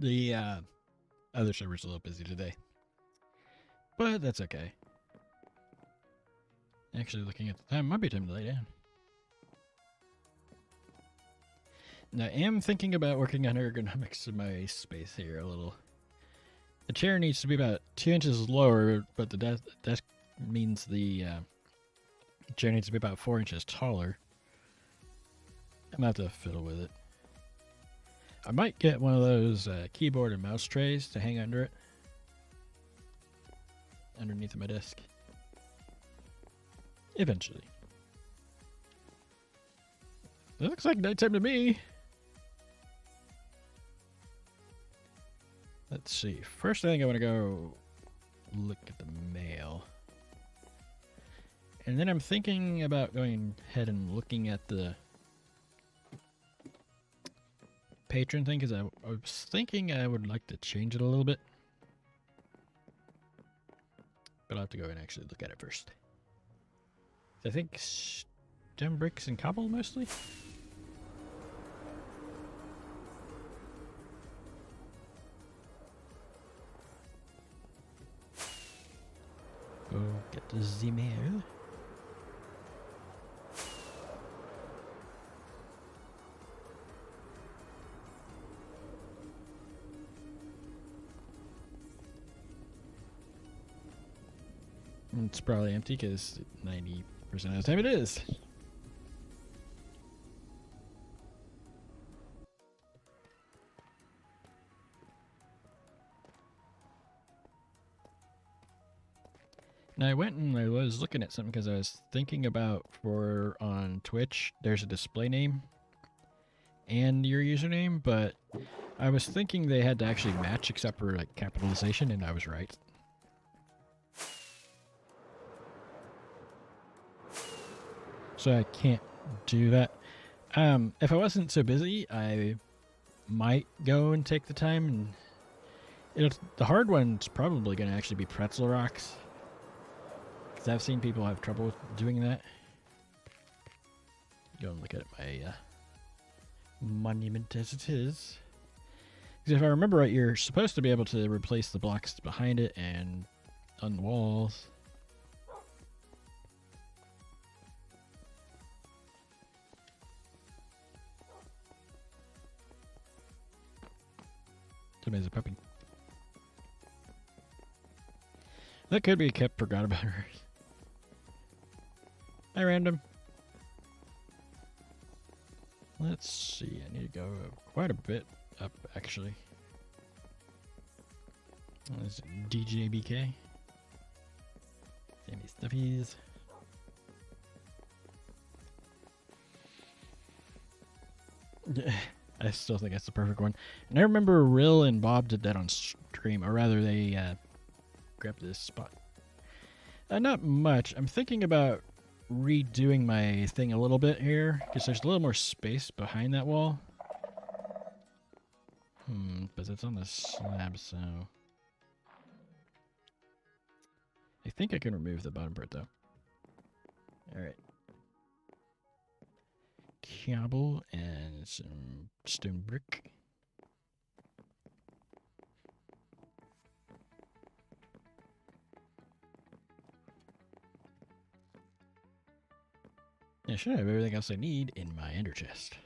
The other server's a little busy today. But that's okay. Actually, looking at the time, might be time to lay down. Now, I am thinking about working on ergonomics of my space here a little. The chair needs to be about 2 inches lower, but the desk means the chair needs to be about 4 inches taller. I'm going to have to fiddle with it. I might get one of those keyboard and mouse trays to hang under it. Underneath my desk. Eventually. It looks like nighttime to me. Let's see. First, I think I want to go look at the mail. And then I'm thinking about going ahead and looking at the patron thing, because I was thinking I would like to change it a little bit. But I'll have to go and actually look at it first. I think stone bricks and cobble mostly. Go get the mail. It's probably empty because 90% of the time it is. Now I went and I was looking at something because I was thinking about on Twitch, there's a display name and your username, but I was thinking they had to actually match except for like capitalization, and I was right. So I can't do that. If I wasn't so busy, I might go and take the time, and the hard one's probably going to actually be pretzel rocks, because I've seen people have trouble doing that. Go and look at my monument as it is. Because if I remember right, you're supposed to be able to replace the blocks behind it and on the walls. Somebody's a puppy. That could be kept. Forgot about her. Hi, random. Let's see. I need to go quite a bit up, actually. There's DJ BK. Sammy Stuffies. I still think that's the perfect one. And I remember Rill and Bob did that on stream, or rather they grabbed this spot. Not much. I'm thinking about redoing my thing a little bit here, because there's a little more space behind that wall. But it's on the slab, so... I think I can remove the bottom part, though. Alright. Cobble and some stone brick. I should have everything else I need in my ender chest.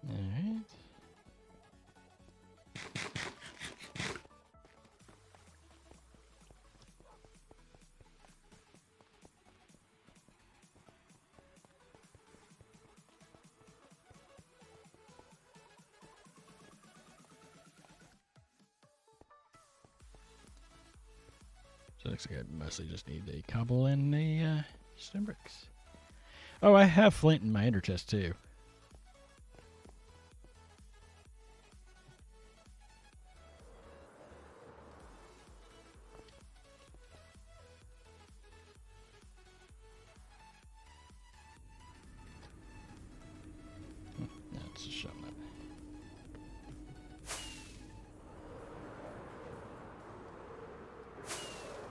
Alright. So it looks like I mostly just need a cobble and a stone bricks. Oh, I have flint in my ender chest too. That's a shot.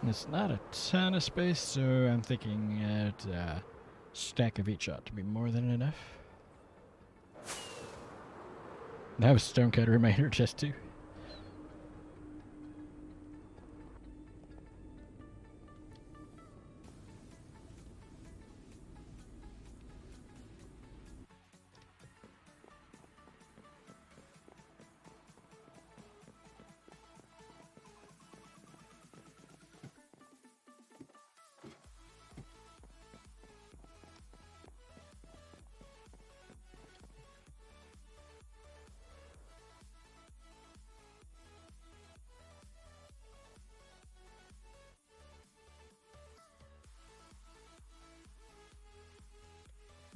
It's not a ton of space, so I'm thinking a stack of each ought to be more than enough. I have a stonecutter in my inner chest too.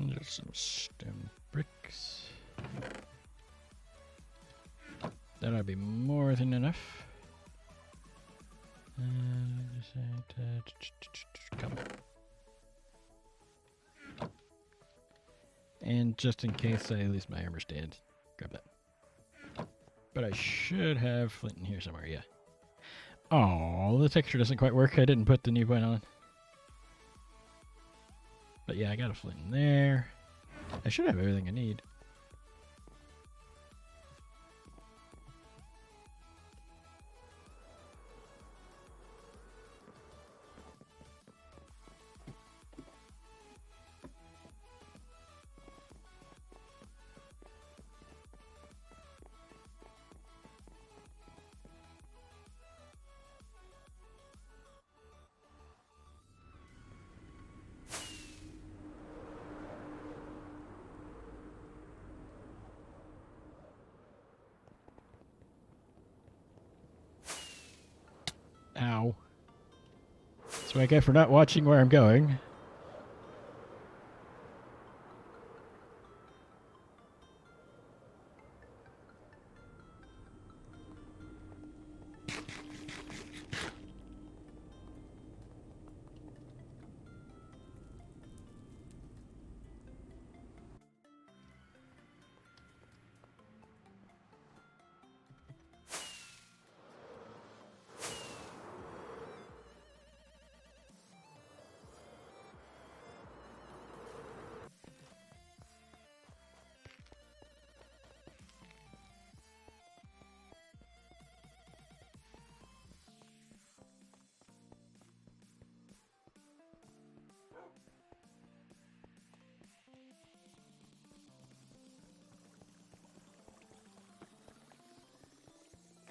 There's some stone bricks. That ought to be more than enough. Come. And just in case I lose my armor stand, grab that. But I should have flint in here somewhere, yeah. Oh, the texture doesn't quite work. I didn't put the new point on. But yeah, I got a flint in there. I should have everything I need. Ow. That's what I get for not watching where I'm going.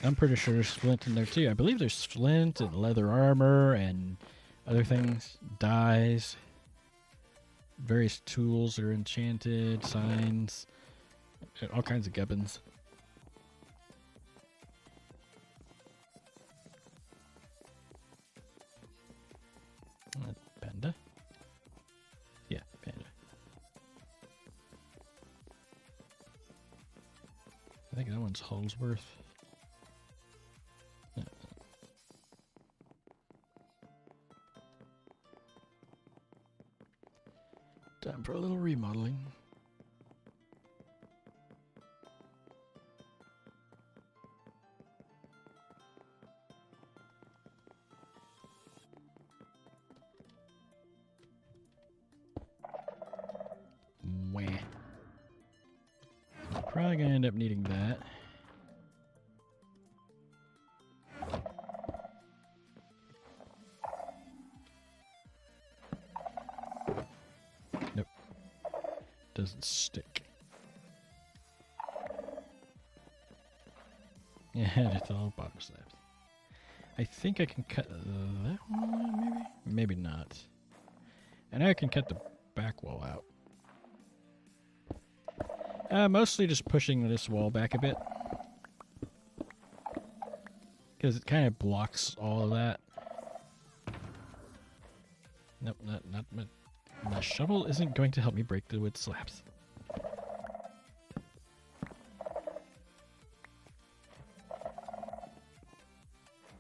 I'm pretty sure there's flint in there too. I believe there's flint and leather armor and other things, dyes, various tools that are enchanted, signs, all kinds of gubbins. Panda? Yeah, panda. I think that one's Holsworth. Time for a little remodeling. Wah. Probably gonna end up needing that. Nope. Doesn't stick. And it's all bottom slabs. I think I can cut that one, maybe? Maybe not. And I can cut the back wall out. Mostly just pushing this wall back a bit. Because it kind of blocks all of that. Nope, not my shovel isn't going to help me break the wood slabs.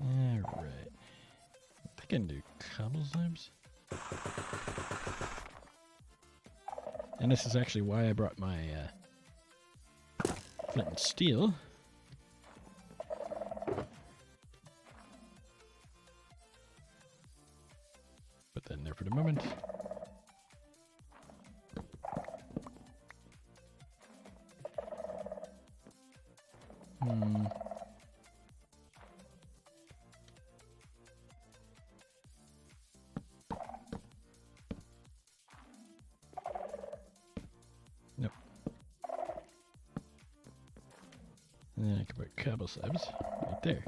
Alright. I think I can do cobble slabs. And this is actually why I brought my flint and steel. for the moment. Nope. And then I can put cobble slabs right there.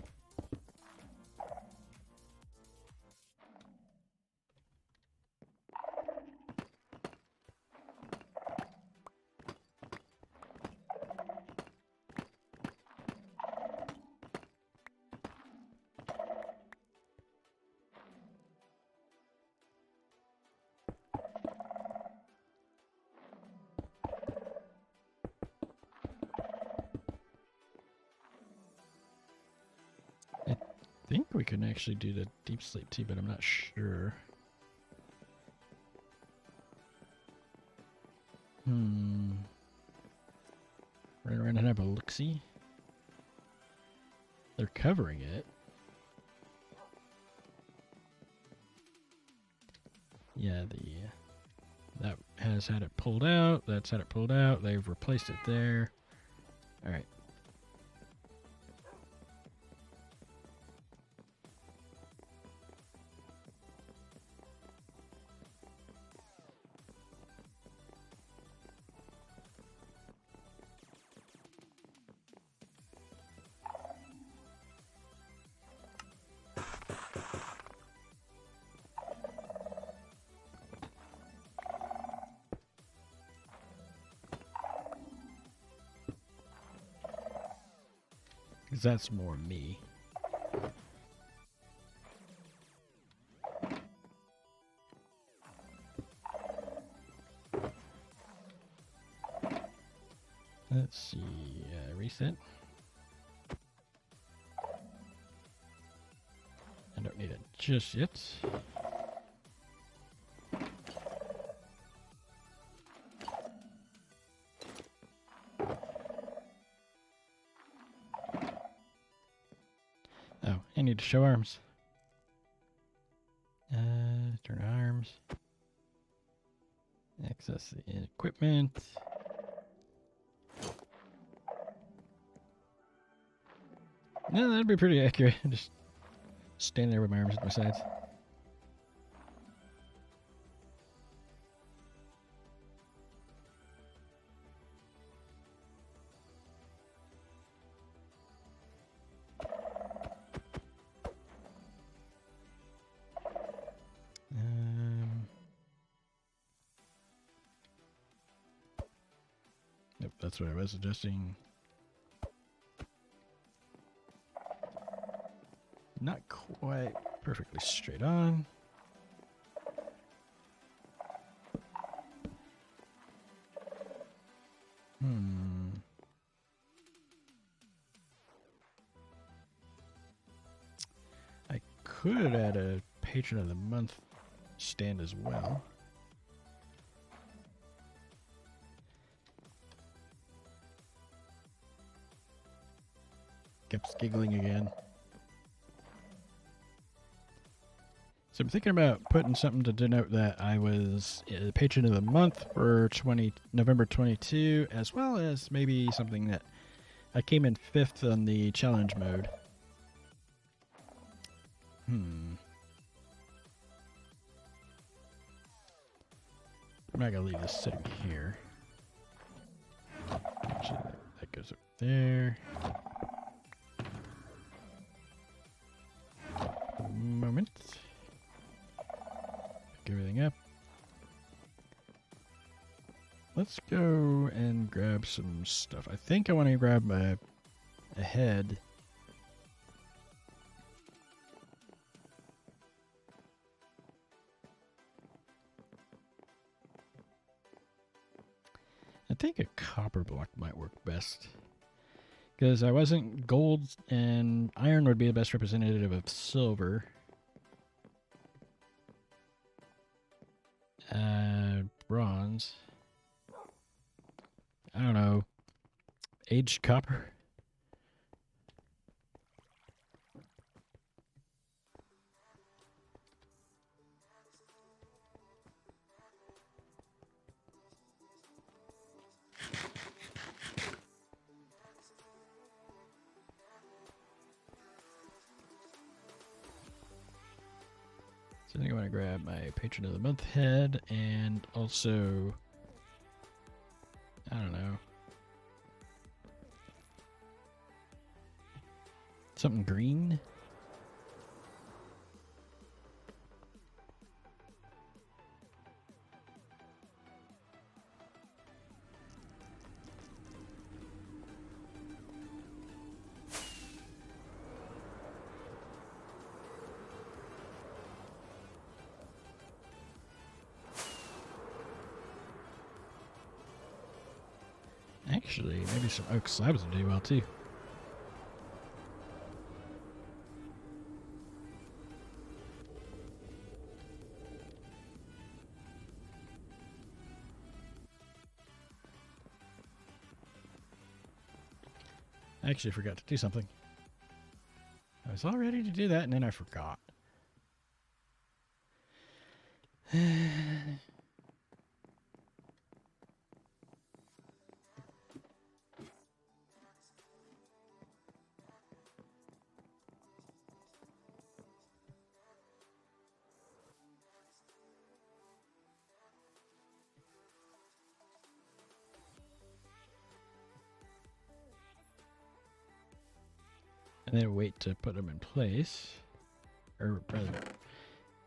I think we can actually do the deep sleep tea, but I'm not sure. Run around and have a look-see. They're covering it. Yeah, that has had it pulled out. That's had it pulled out. They've replaced it there. All right. Because that's more me. Let's see, reset. I don't need it just yet. Oh, I need to show arms. Turn arms. Access the equipment. No, that'd be pretty accurate. Just stand there with my arms at my sides. Nope, that's what I was suggesting. Not quite perfectly straight on. I could add a patron of the month stand as well. Kept giggling again. So I'm thinking about putting something to denote that I was the patron of the month for November 22, as well as maybe something that I came in 5th on the challenge mode. I'm not going to leave this sitting here. Actually, that goes up there. Moment. Pick everything up. Let's go and grab some stuff. I think I want to grab a head. I think a copper block might work best. Because I wasn't gold, and iron would be the best representative of silver. Bronze. I don't know. Aged copper? So I think I want to grab my Patron of the Month head and also, I don't know, something green. Actually, maybe some oak slabs would do well too. I actually forgot to do something. I was all ready to do that and then I forgot. And then wait to put them in place. Or rather,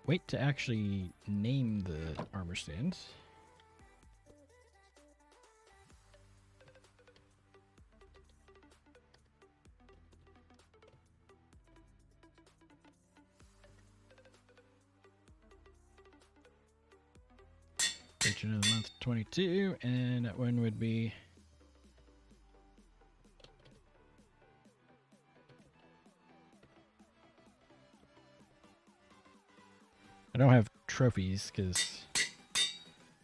wait to actually name the armor stands. Patron of the Month 22, and that one would be I don't have trophies because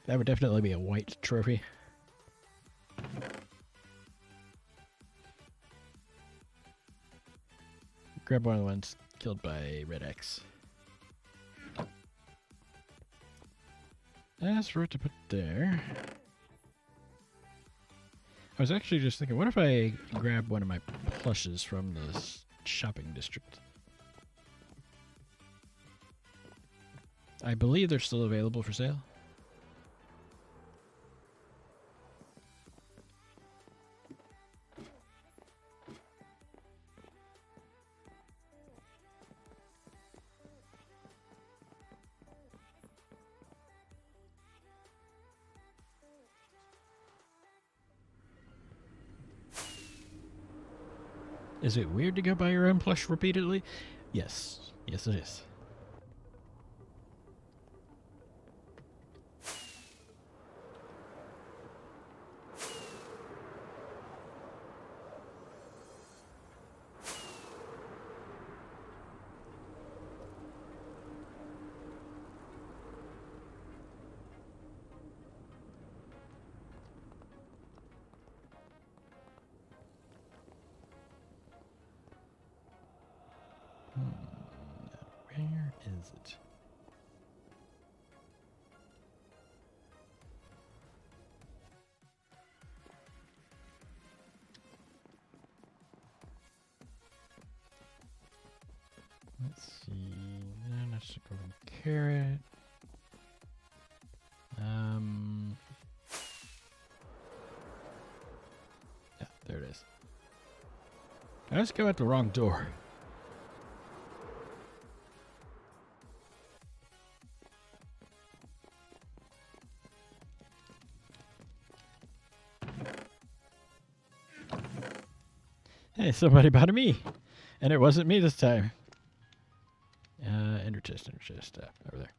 that would definitely be a white trophy. Grab one of the ones killed by Red X. As for what to put there, I was actually just thinking, what if I grab one of my plushes from this shopping district? I believe they're still available for sale. Is it weird to go buy your own plush repeatedly? Yes. Yes, it is. Where is it? Let's see. Then let's go and carrot. Yeah, there it is. I just go out the wrong door. Hey, somebody bought me. And it wasn't me this time. Ender chest, over there.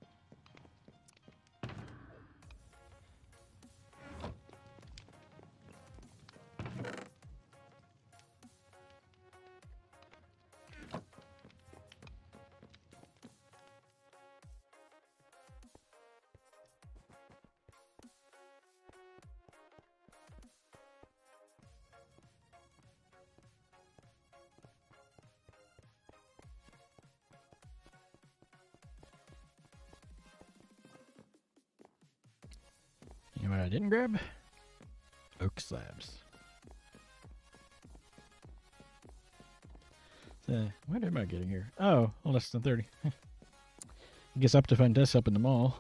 You know what I didn't grab? Oak slabs. So, what am I getting here? Oh, less than 30. Guess up to find this up in the mall.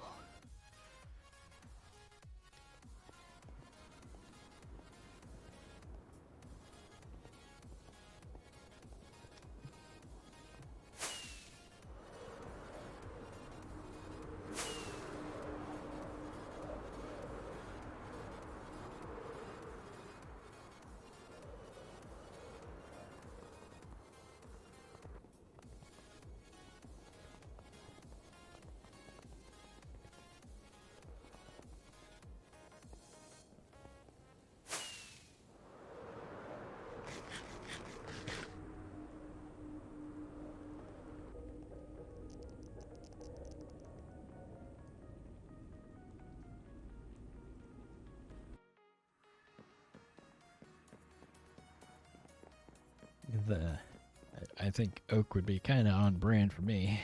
I think oak would be kind of on brand for me.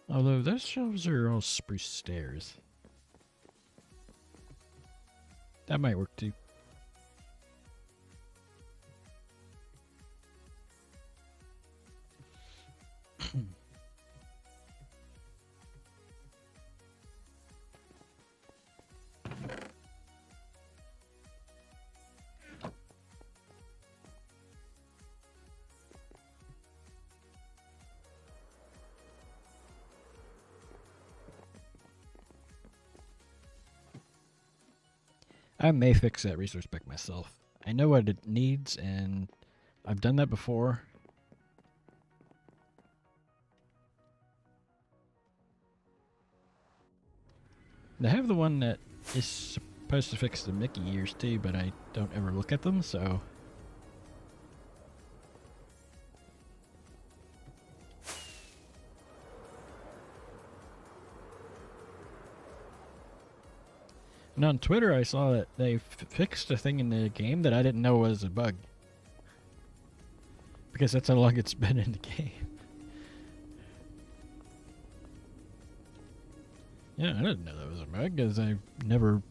Although those shelves are all spruce stairs. That might work too. I may fix that resource spec myself. I know what it needs, and I've done that before. And I have the one that is supposed to fix the Mickey ears too, but I don't ever look at them, so... And on Twitter, I saw that they fixed a thing in the game that I didn't know was a bug. Because that's how long it's been in the game. Yeah, I didn't know that was a bug, because I never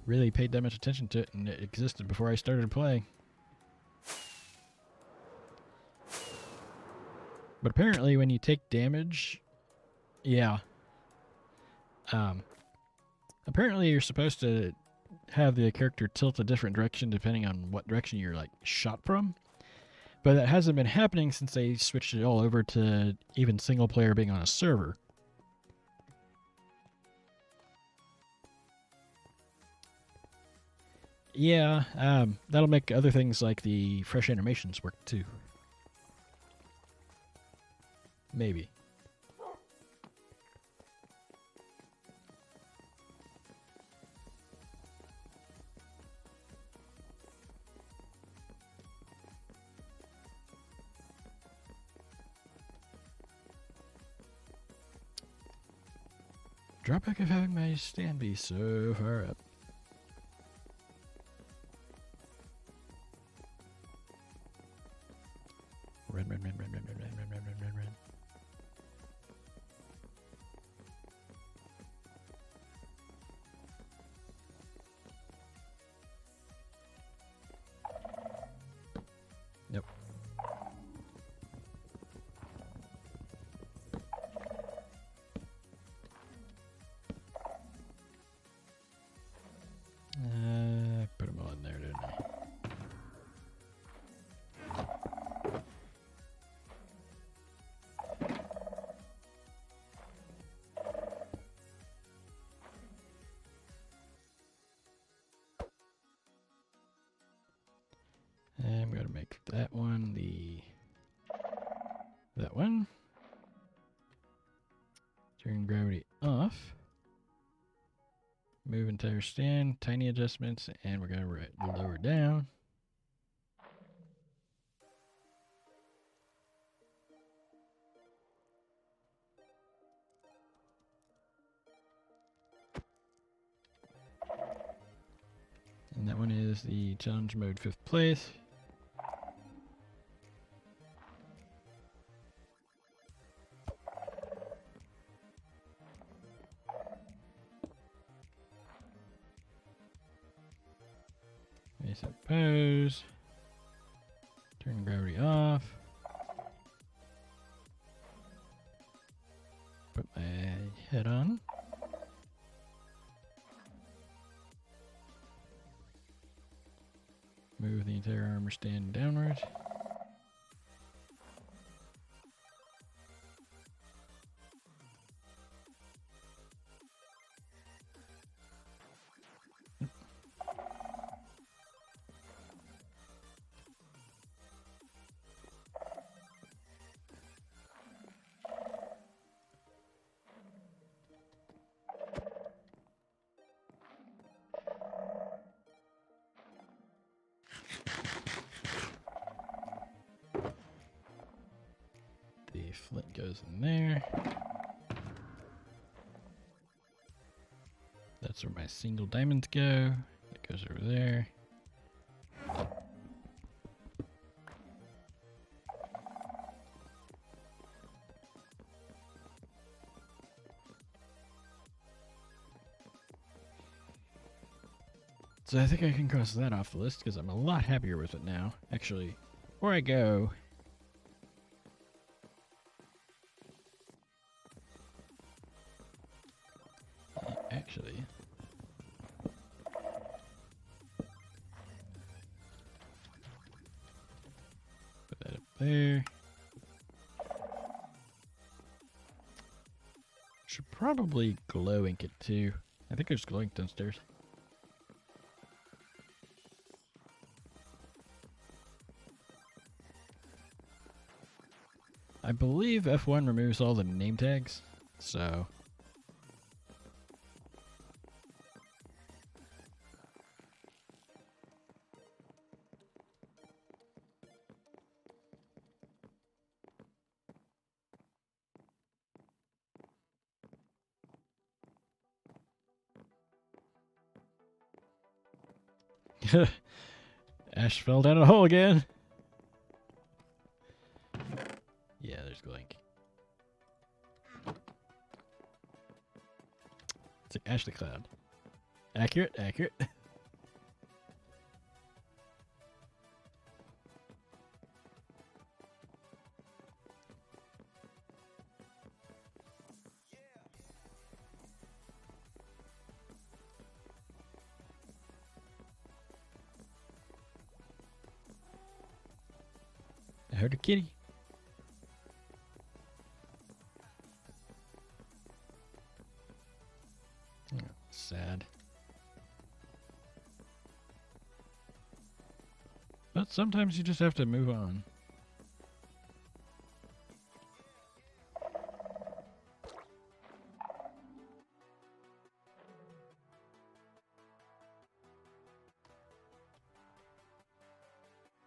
really paid that much attention to it, and it existed before I started playing. But apparently when you take damage... Yeah. Apparently you're supposed to have the character tilt a different direction depending on what direction you're, like, shot from. But that hasn't been happening since they switched it all over to even single player being on a server. Yeah, that'll make other things like the fresh animations work too. Maybe. Drawback of having my stand be so far up. Run, run, run, run, run, run, run, run, run, run, run. Nope. Put them all in there, didn't I? And I'm going to make that one that one. Turn gravity off. Move entire stand, tiny adjustments, and we're going to lower down. And that one is the challenge mode 5th place. I suppose. Turn gravity off. head on. Move the entire armor stand downward. The flint goes in there. That's where my single diamonds go. It goes over there. So I think I can cross that off the list because I'm a lot happier with it now. Actually, before I go, actually, put that up there. Should probably glow ink it too. I think there's glow ink downstairs. I believe F1 removes all the name tags, so... Ash fell down a hole again. Yeah, there's Glink. It's like Ashley Cloud. Accurate, accurate. I heard a kitty. Oh, sad. But sometimes you just have to move on.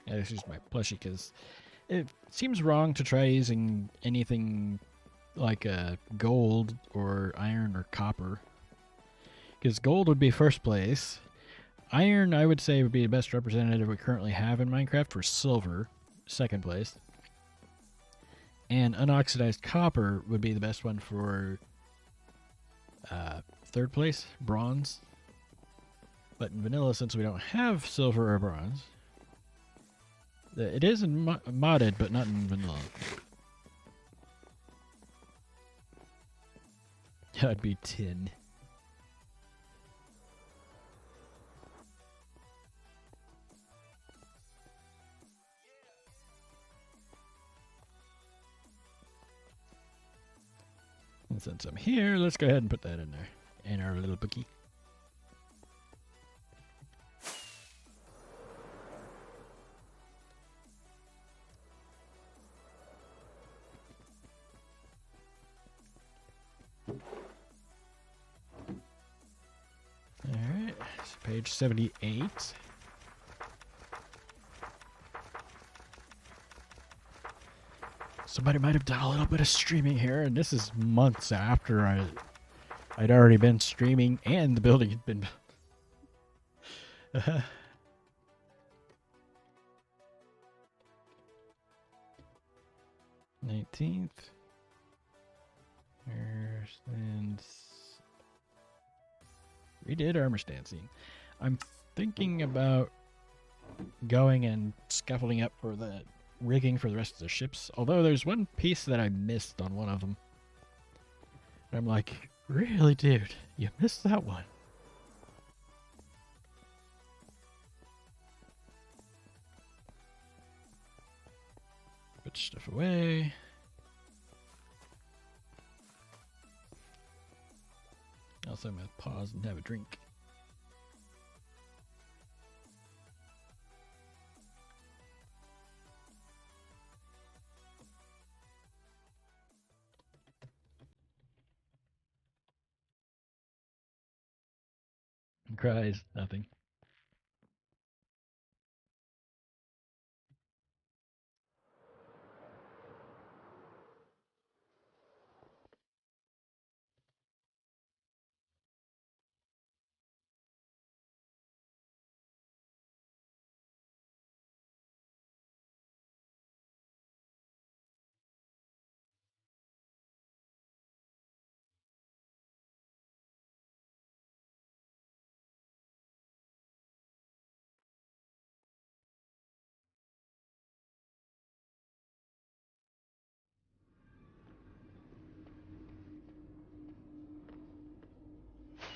Yeah, this is my plushie because it seems wrong to try using anything like gold or iron or copper. Because gold would be first place. Iron, I would say, would be the best representative we currently have in Minecraft for silver, second place. And unoxidized copper would be the best one for third place, bronze. But in vanilla, since we don't have silver or bronze, it is modded, but not in vanilla. That'd be tin. And since I'm here, let's go ahead and put that in there. In our little bookie. Alright, so page 78. Somebody might have done a little bit of streaming here, and this is months after I'd already been streaming and the building had been built. 19th. And we did armor stand scene. I'm thinking about going and scaffolding up for the rigging for the rest of the ships. Although there's one piece that I missed on one of them. And I'm like, Really, dude? You missed that one. Put stuff away. Also, I'm going to pause and have a drink. Cries, nothing.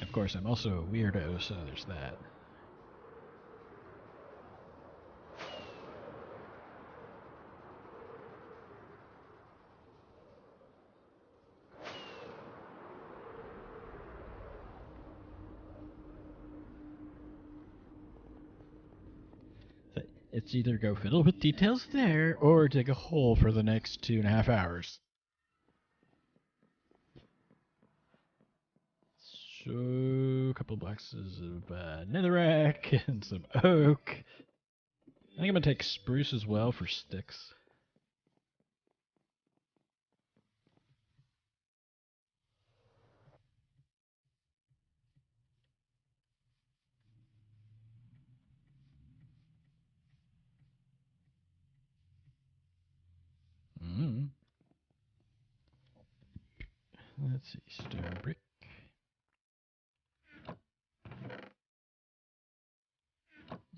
Of course, I'm also a weirdo, so there's that. It's either go fiddle with details there, or dig a hole for the next 2.5 hours. So, a couple boxes of netherrack and some oak. I think I'm gonna take spruce as well for sticks. Mm. Let's see, stone brick.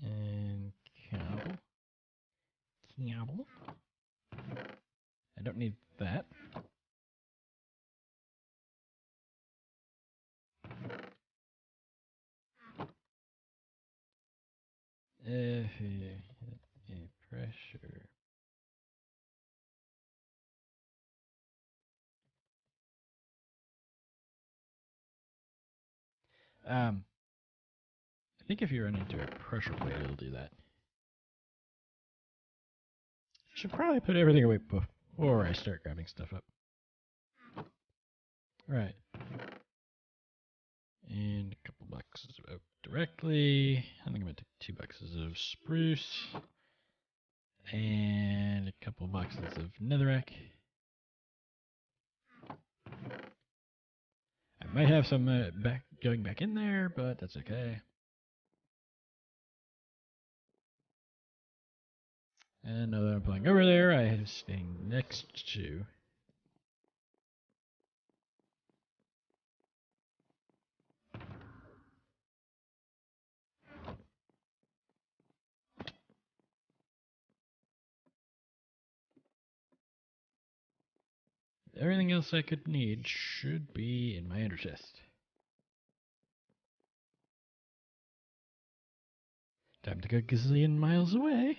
And cobble. Cobble. I don't need that. Pressure. I think if you run into a pressure plate, it'll do that. Should probably put everything away before I start grabbing stuff up. Right. And a couple boxes of oak directly. I think I'm gonna take 2 boxes of spruce. And a couple boxes of netherrack. I might have some going back in there, but that's okay. And now that I'm playing over there, I have staying next to. Everything else I could need should be in my ender chest. Time to go a gazillion miles away.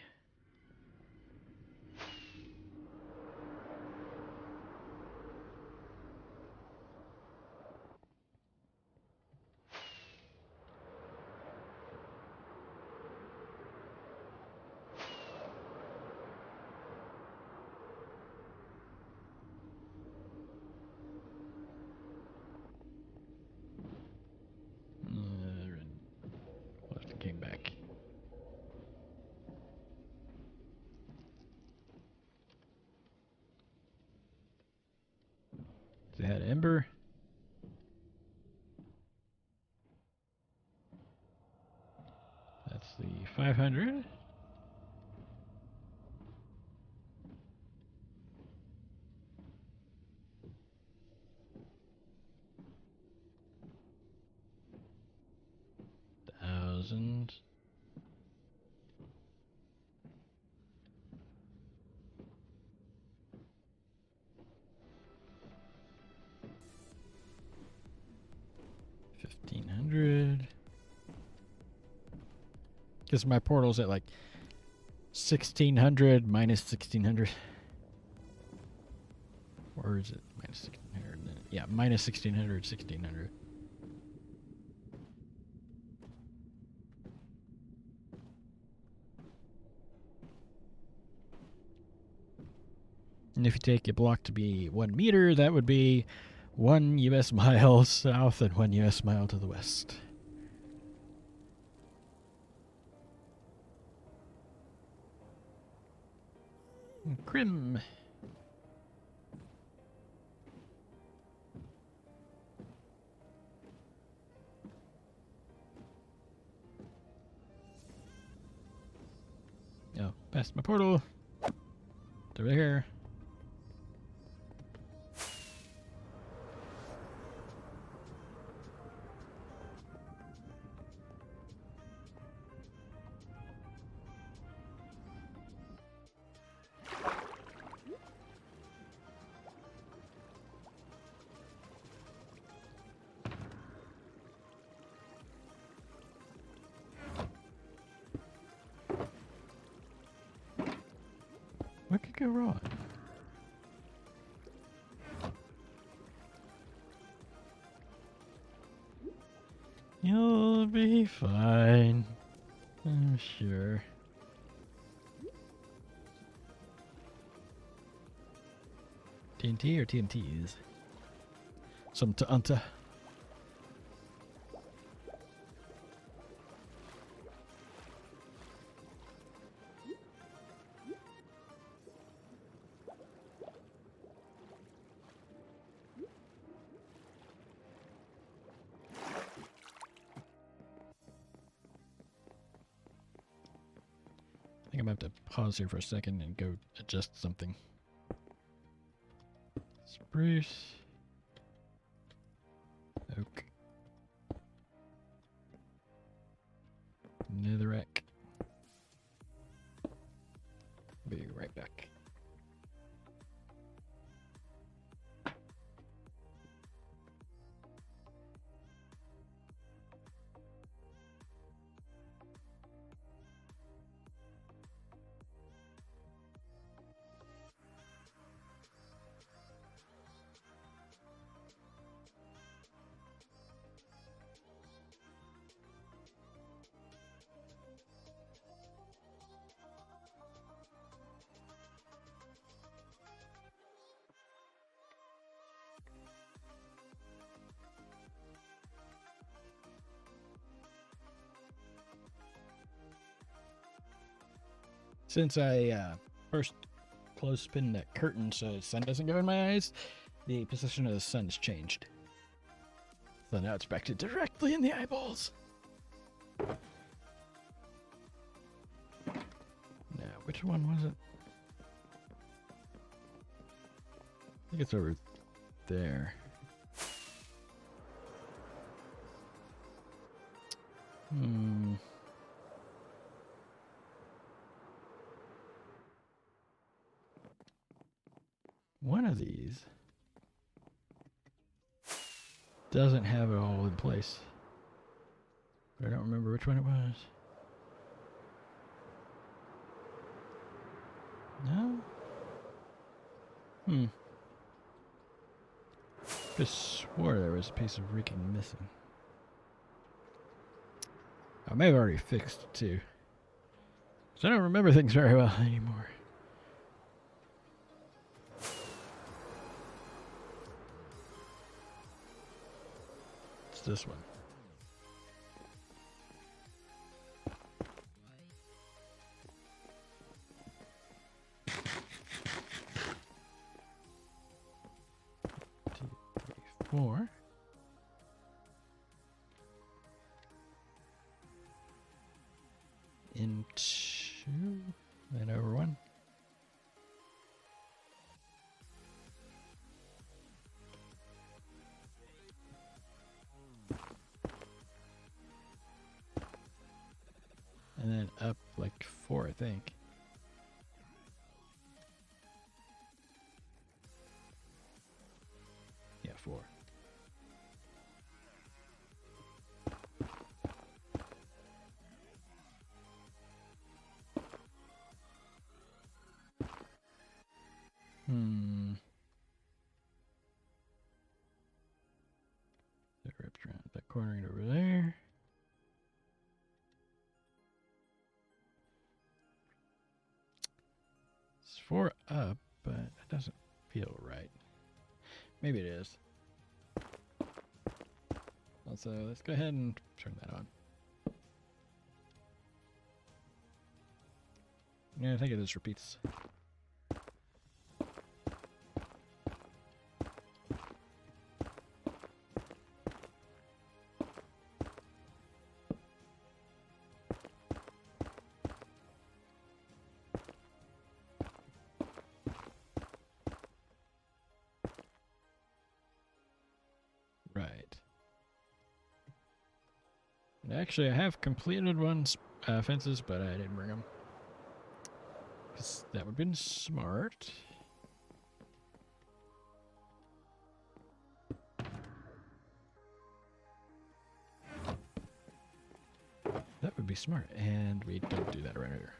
Left came back. They had ember. That's the 500. Thousand. Because my portal's at like 1600 minus 1600. Or is it minus 1600? Yeah, minus 1600, 1600. And if you take a block to be 1 meter, that would be 1 US mile south and 1 US mile to the west. Crim. Oh, past my portal. It's over here. What could go wrong? You'll be fine. I'm sure. TNT or TNTs? Some Ta'anta. I think I'm going to have to pause here for a second and go adjust something. Spruce. Oak. Netherrack. Be right back. Since I first close spin that curtain so the sun doesn't go in my eyes, the position of the sun's changed. So now it's back to directly in the eyeballs. Now, which one was it? I think it's over there. One of these doesn't have it all in place. But I don't remember which one it was. No? Just swore there was a piece of rigging missing. I may have already fixed it too. So I don't remember things very well anymore. It's this one. Two, three, four. Into and over one. And then up like 4, I think. Yeah, 4. That wraps around that corner and over there. It's 4 up, but it doesn't feel right. Maybe it is. Also, let's go ahead and turn that on. Yeah, I think it just repeats. Right. Actually, I have completed one's fences, but I didn't bring them. Because that would have been smart. That would be smart, and we don't do that around here.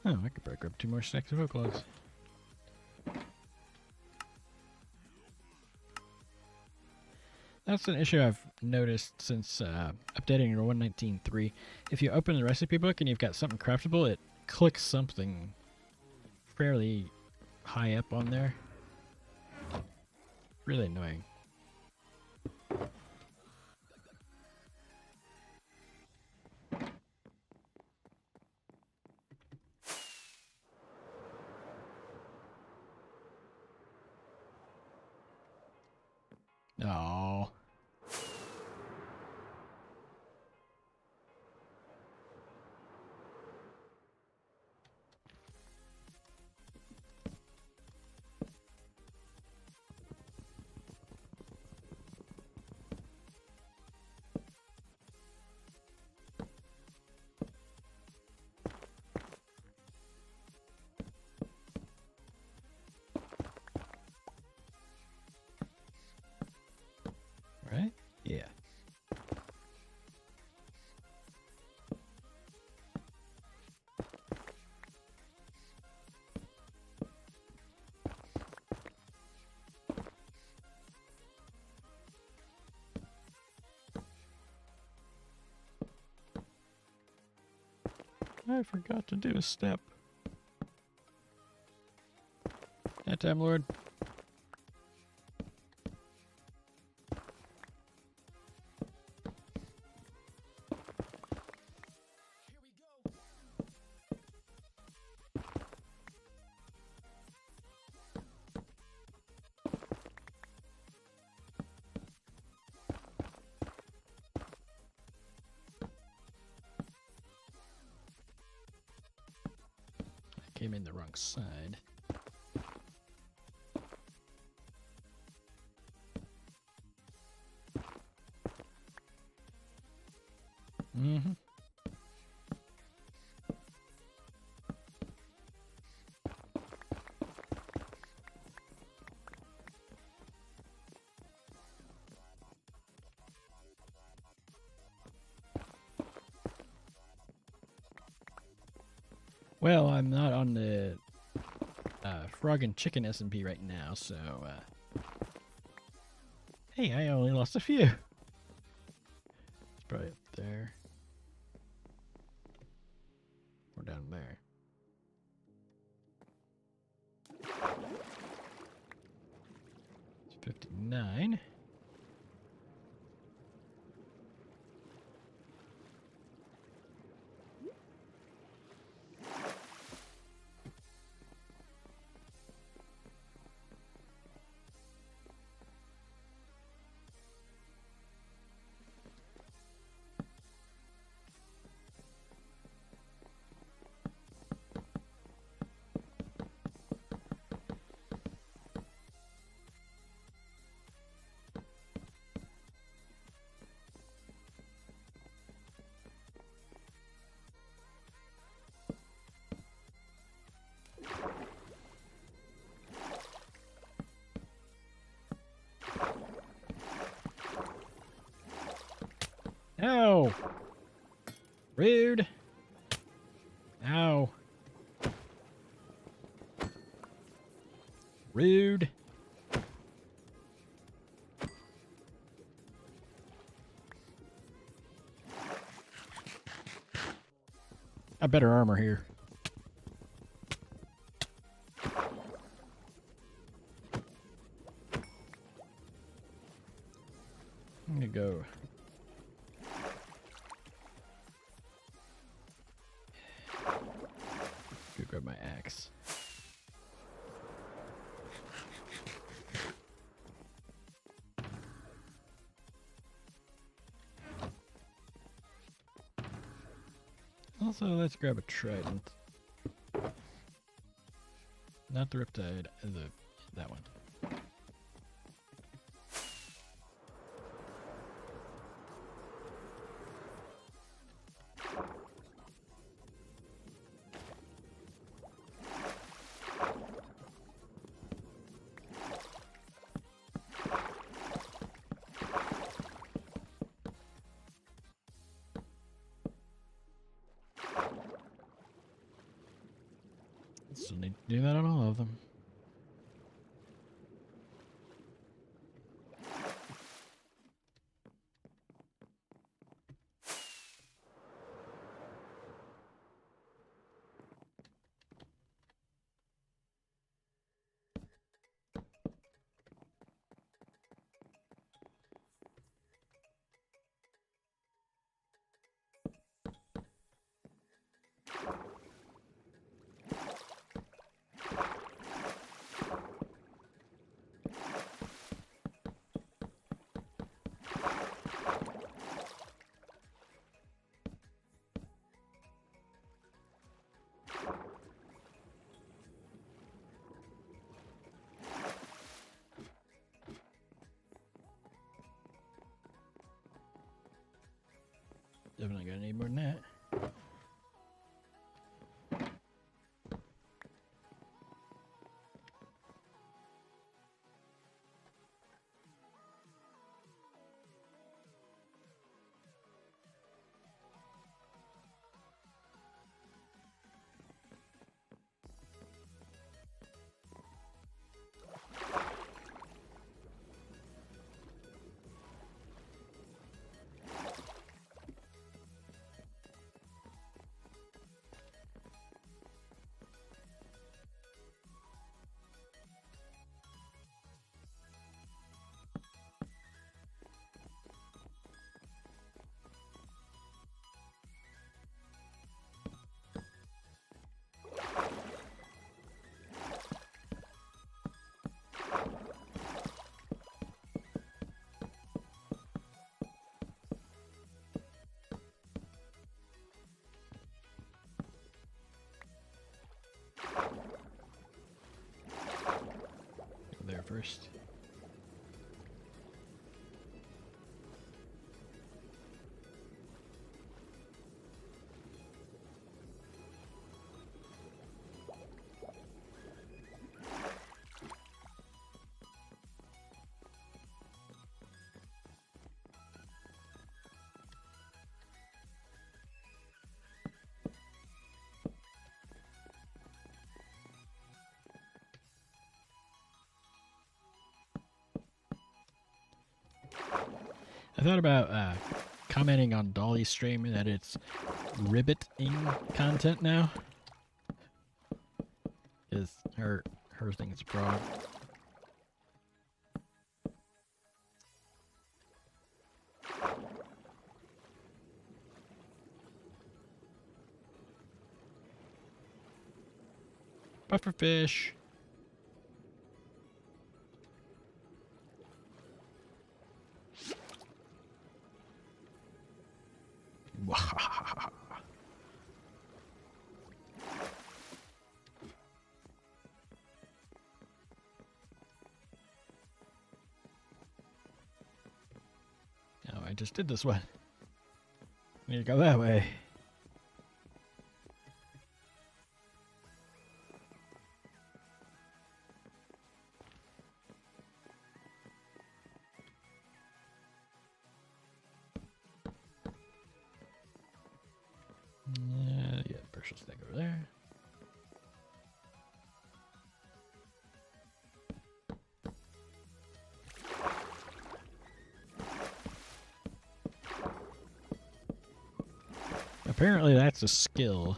Oh, I could break up 2 more stacks of oak logs. That's an issue I've noticed since updating your 119.3. If you open the recipe book and you've got something craftable, it clicks something fairly high up on there. Really annoying. Oh. Right? Yeah. I forgot to do a step. That time, Lord. I came in the wrong side. Mm-hmm. Well, I'm not on the frog and chicken S&P right now, so hey, I only lost a few. It's probably up there. Or down there. It's 59. Rude. Ow. Rude. I better armor here. I'm gonna go. Go grab my axe. Also, let's grab a trident. Not the riptide, that one. Still need to do that on all of them. Definitely gonna need more than that. Go there first. I thought about commenting on Dolly's stream that it's ribbiting content now. Is her thing is broad. Pufferfish. Oh, I just did this one. Need to go that way. commercials thing over there. Apparently that's a skill.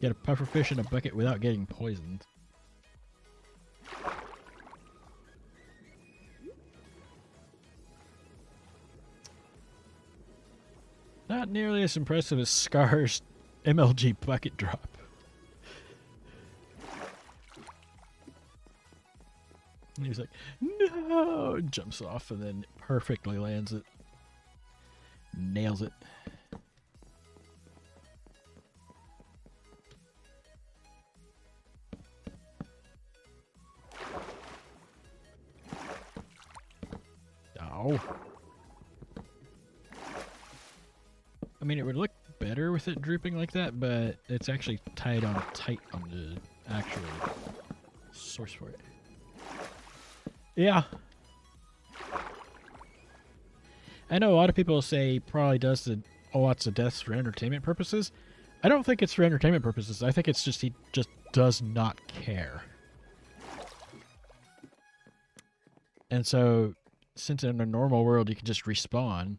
Get a pufferfish in a bucket without getting poisoned. Not nearly as impressive as Scar's MLG bucket drop. And he's like, no! Jumps off and then perfectly lands it. Nails it. Oh. I mean, it would look better with it drooping like that, but it's actually tight on the actual source for it. Yeah. I know a lot of people say probably does the lots of deaths for entertainment purposes. I don't think it's for entertainment purposes. I think it's just he just does not care. And so, since in a normal world you can just respawn,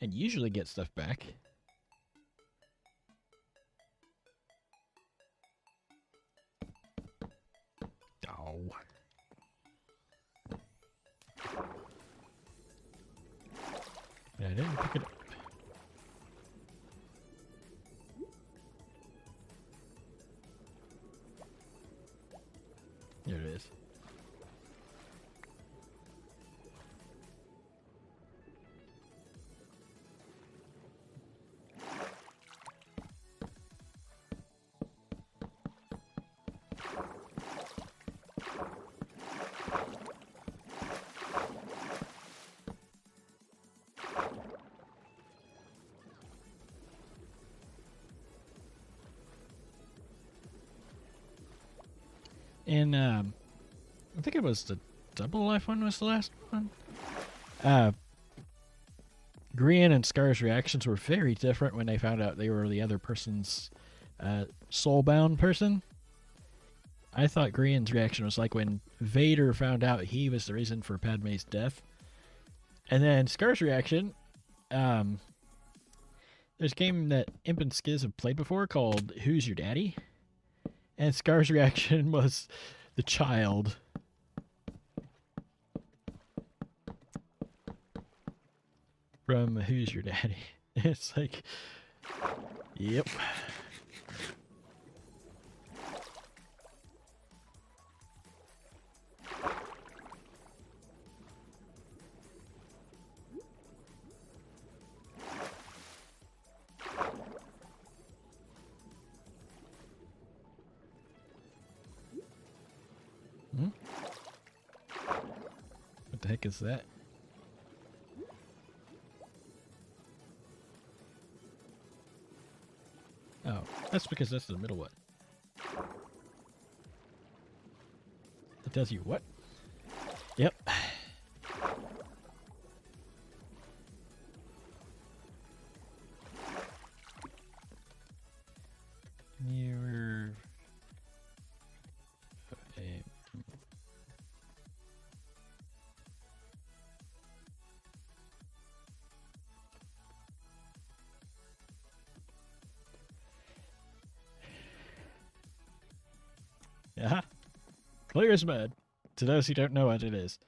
and usually get stuff back. Oh. Yeah, I didn't pick it up. There it is. And I think it was the double life one was the last one. Grian and Scar's reactions were very different when they found out they were the other person's soulbound person. I thought Grian's reaction was like when Vader found out he was the reason for Padme's death. And then Scar's reaction, there's a game that Imp and Skiz have played before called Who's Your Daddy? And Scar's reaction was the child. From Who's Your Daddy? It's like, yep. Hmm? What the heck is that? Oh, that's because that's the middle one. It tells you what? Yep. Nearer. Okay. Yeah. Clear as mud. To those who don't know what it is.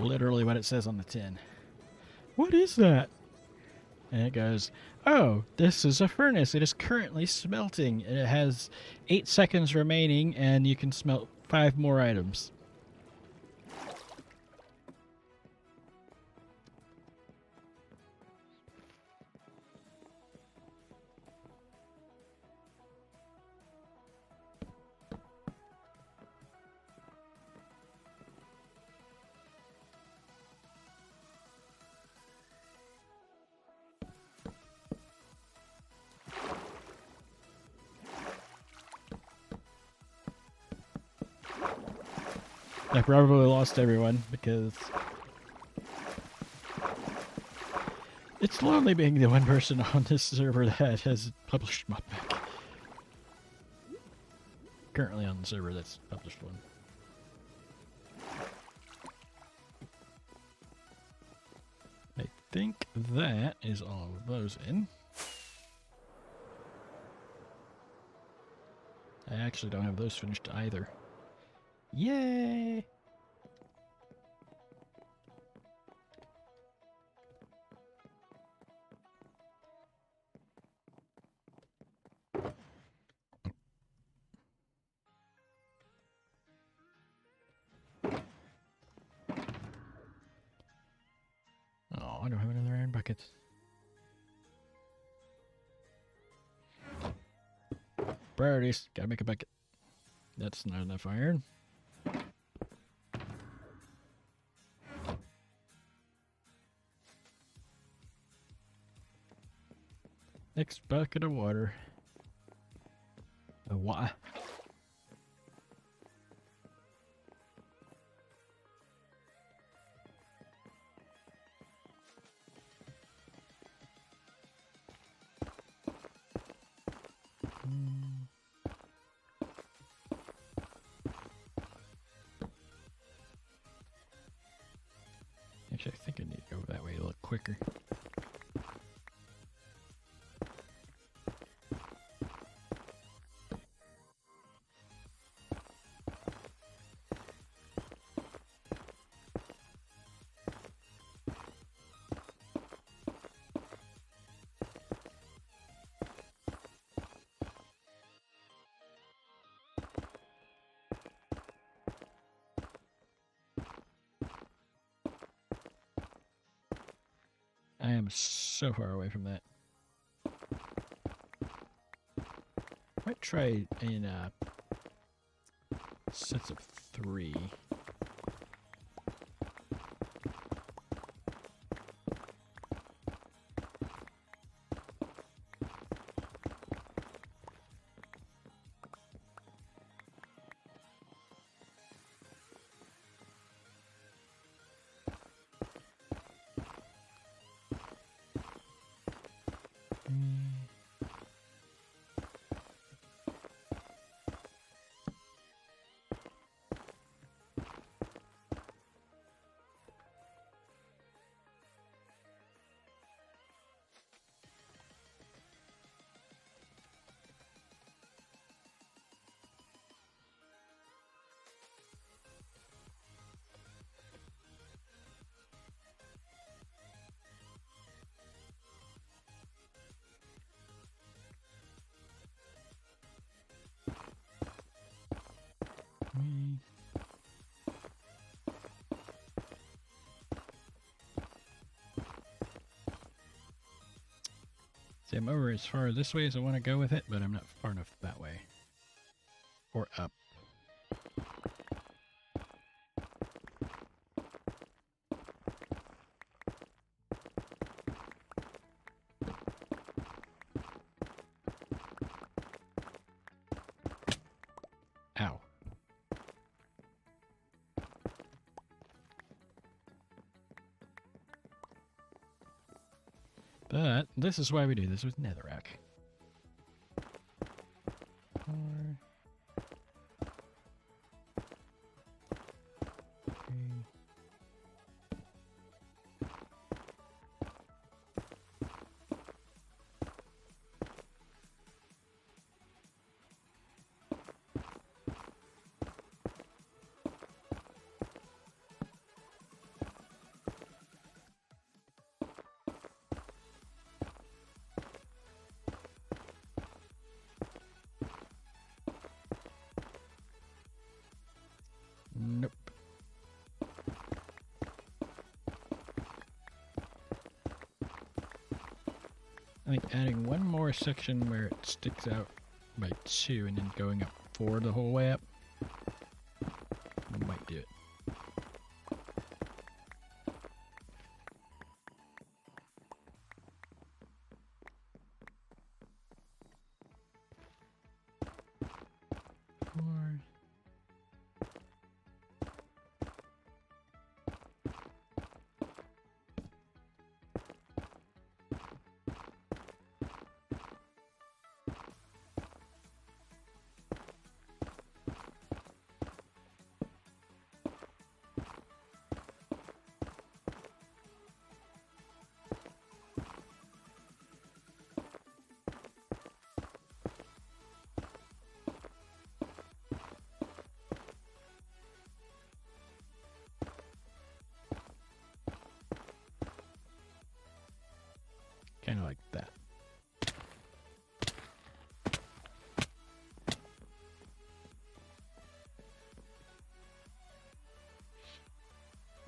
literally what it says on the tin. What is that? And it goes, oh, this is a furnace. It is currently smelting. It has 8 seconds remaining, and you can smelt 5 more items. I probably lost everyone because it's lonely being the one person on this server that has published modpack. Currently on the server that's published one. I think that is all of those in. I actually don't have those finished either. Yay! Oh, I don't have another iron bucket. Priorities. Gotta make a bucket. That's not enough iron. Next bucket of water. Why? Actually, I think I need to go that way a little quicker. I am so far away from that. Might try in sets of 3. See, I'm over as far this way as I want to go with it, but I'm not far enough that way. Or up. Ow. But this is why we do this with netherrack. think adding one more section where it sticks out by 2 and then going up 4 the whole way up might do it. Kind of like that.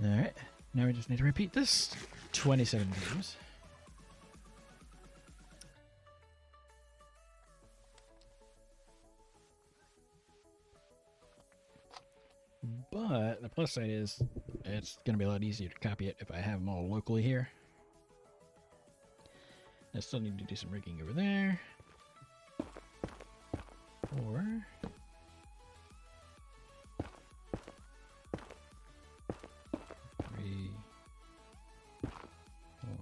Alright, now we just need to repeat this 27 times. But the plus side is it's going to be a lot easier to copy it if I have them all locally here. I still need to do some rigging over there. 4. 3. 4.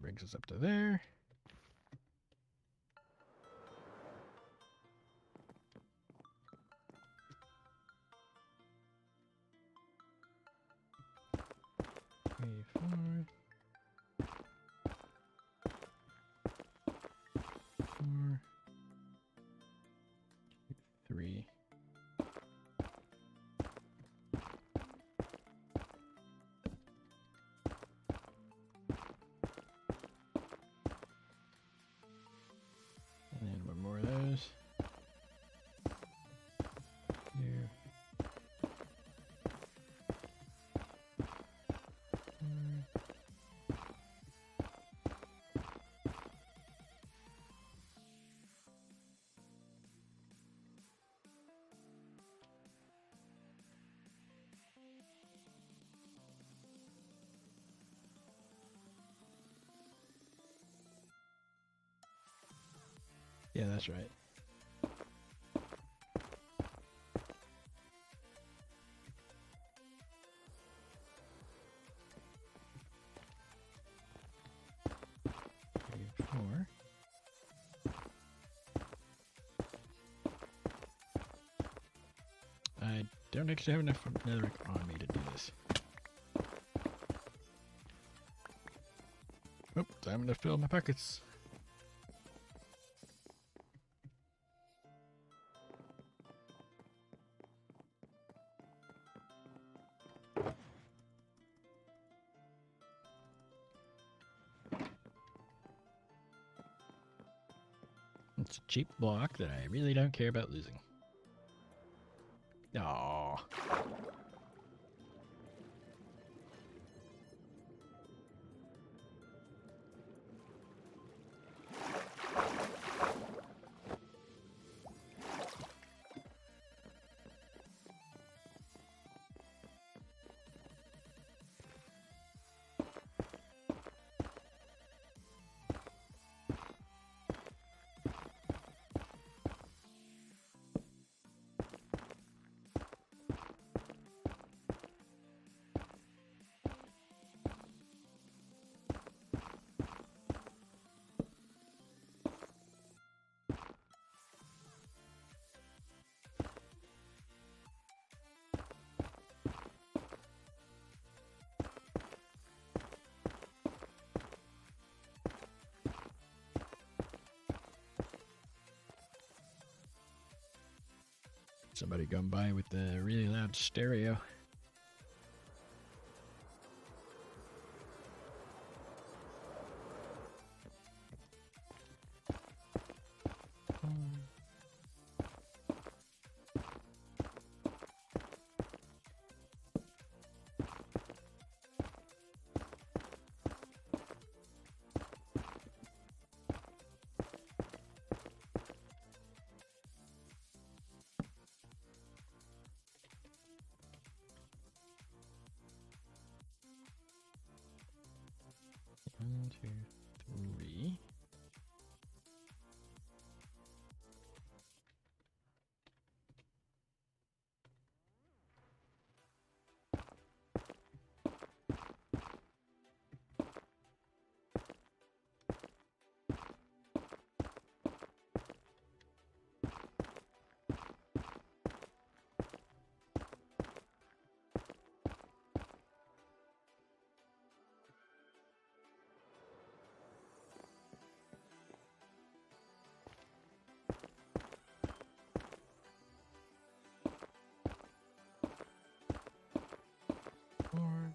Brings us up to there. Three, 4. 4. 3. And one more of those. Here. 4. Yeah, that's right. Three, 4. I don't actually have enough netherrack on me to do this. Oh, time to fill my pockets. It's a cheap block that I really don't care about losing. Aww. Somebody going by with the really loud stereo. One, two, three. Four.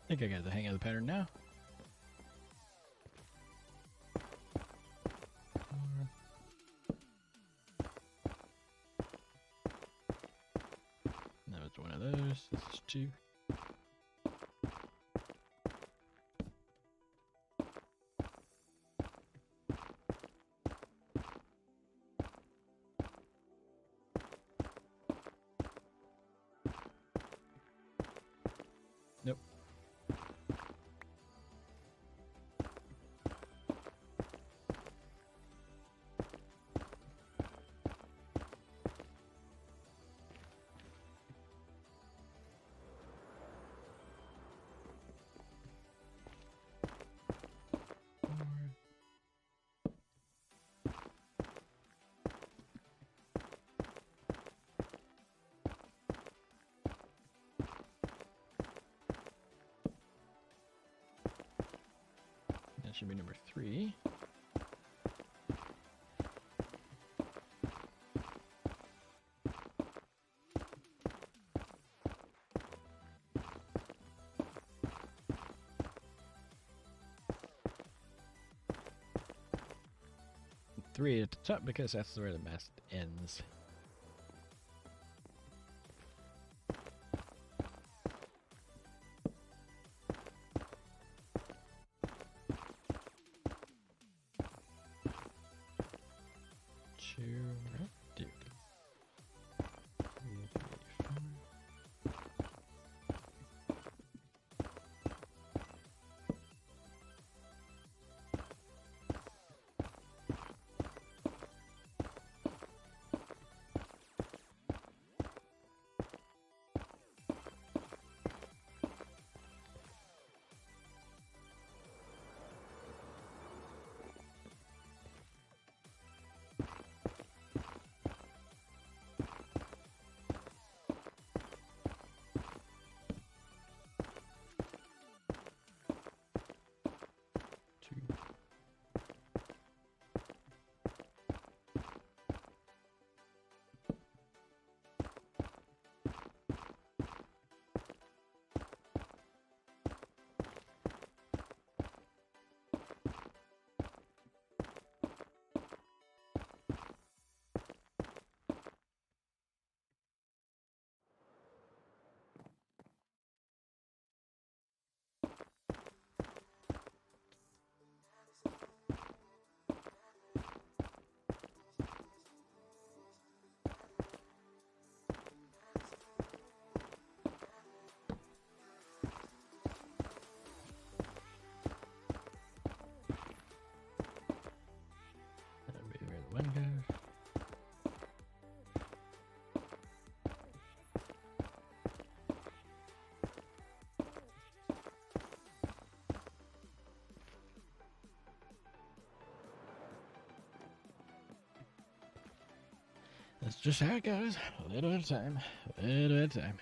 I think I got the hang of the pattern now. That was one of those. This is two. Nope. That should be number 3. Three at the top because that's where the mast ends. Two, right, dude. 3, 4. one goes. That's just how it goes. A little at a time. A little at a time.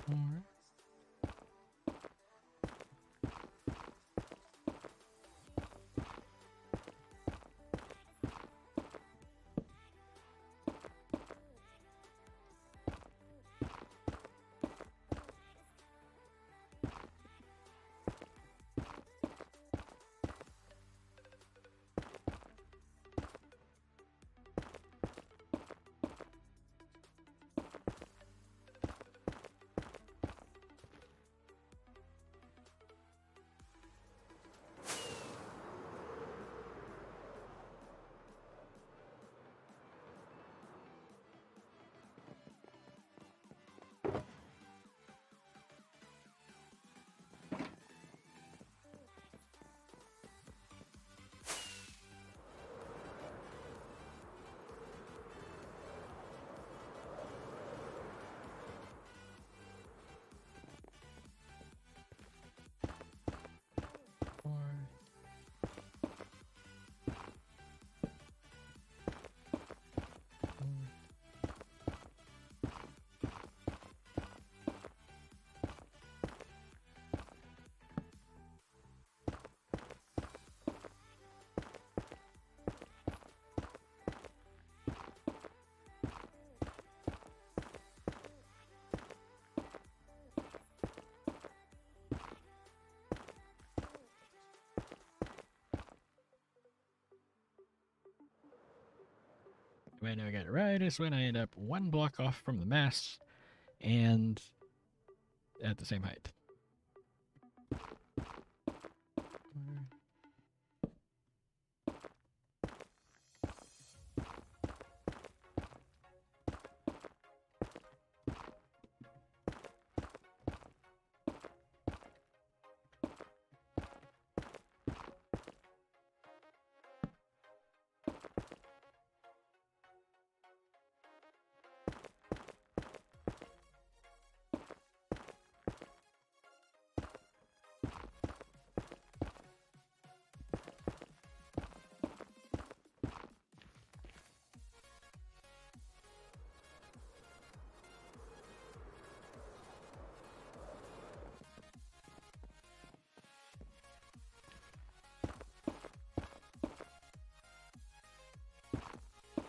Four. When I get it right is when I end up one block off from the mast and at the same height.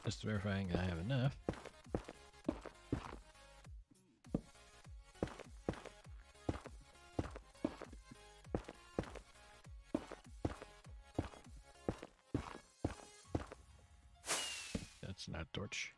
Just verifying I have enough. That's not torch.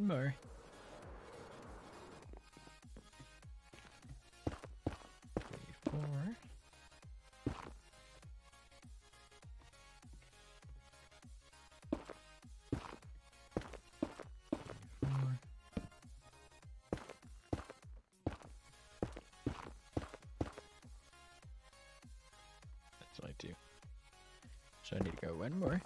more. Three, four. Four. That's only two. So I need to go one more.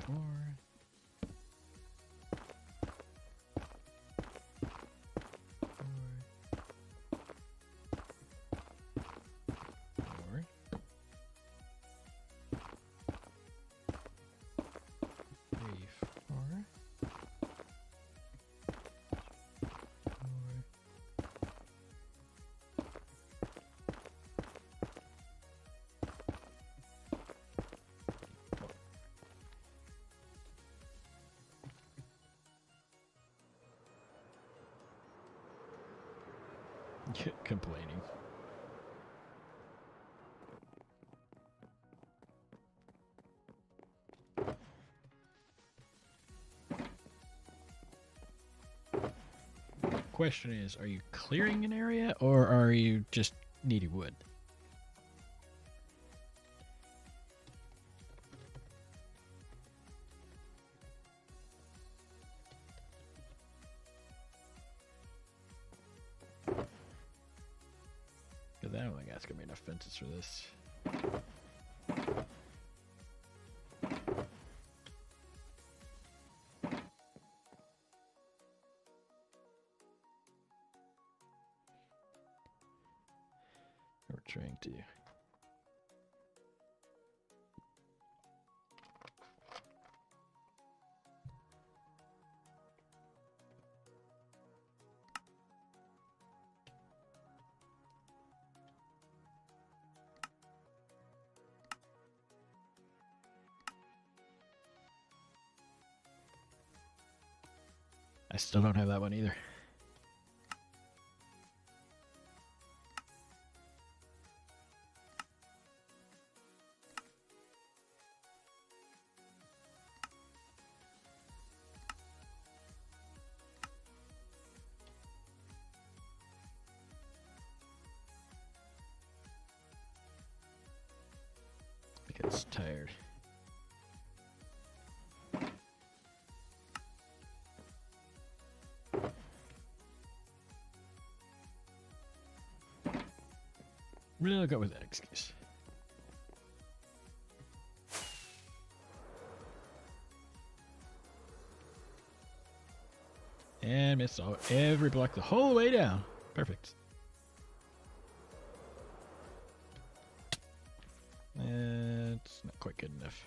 Four. Four. Three, four. Complaining. Question is, are you clearing an area or are you just needing wood? Because I don't think that's going to be enough fences for this. We're trying to. I still don't have that one either. Because tired. Really go with that excuse. And missed every block the whole way down. Perfect. It's not quite good enough.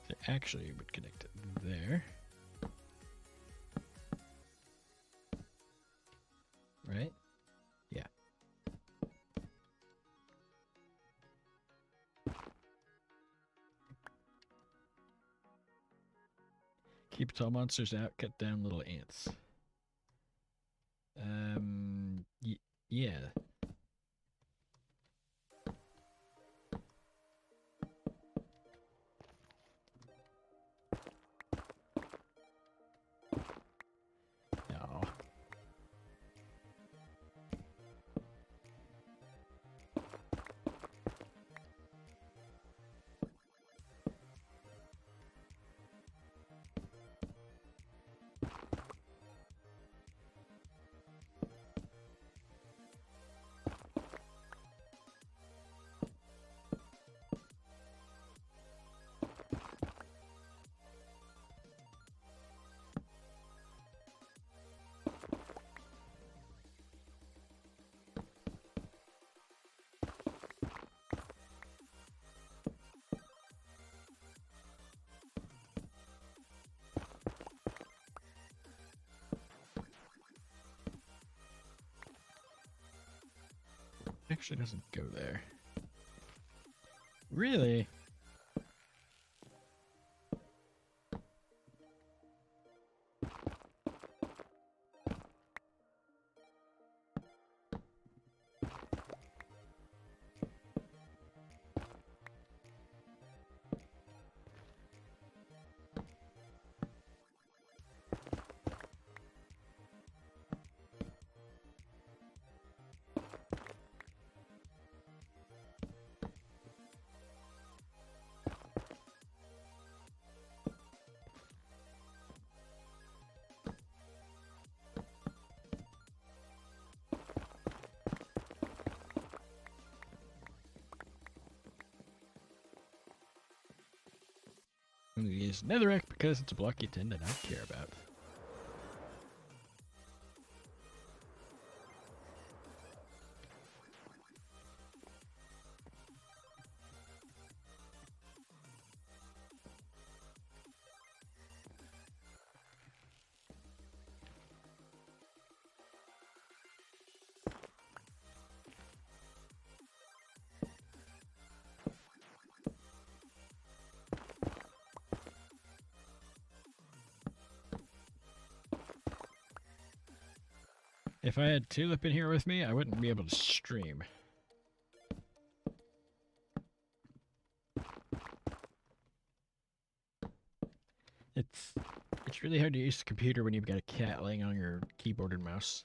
So actually, would connect it there. Right? Yeah. Keep tall monsters out, cut down little ants. Yeah. No. Actually doesn't go there. Really? I'm going to use netherrack because it's a block you tend to not care about. If I had Tulip in here with me, I wouldn't be able to stream. It's really hard to use the computer when you've got a cat laying on your keyboard and mouse.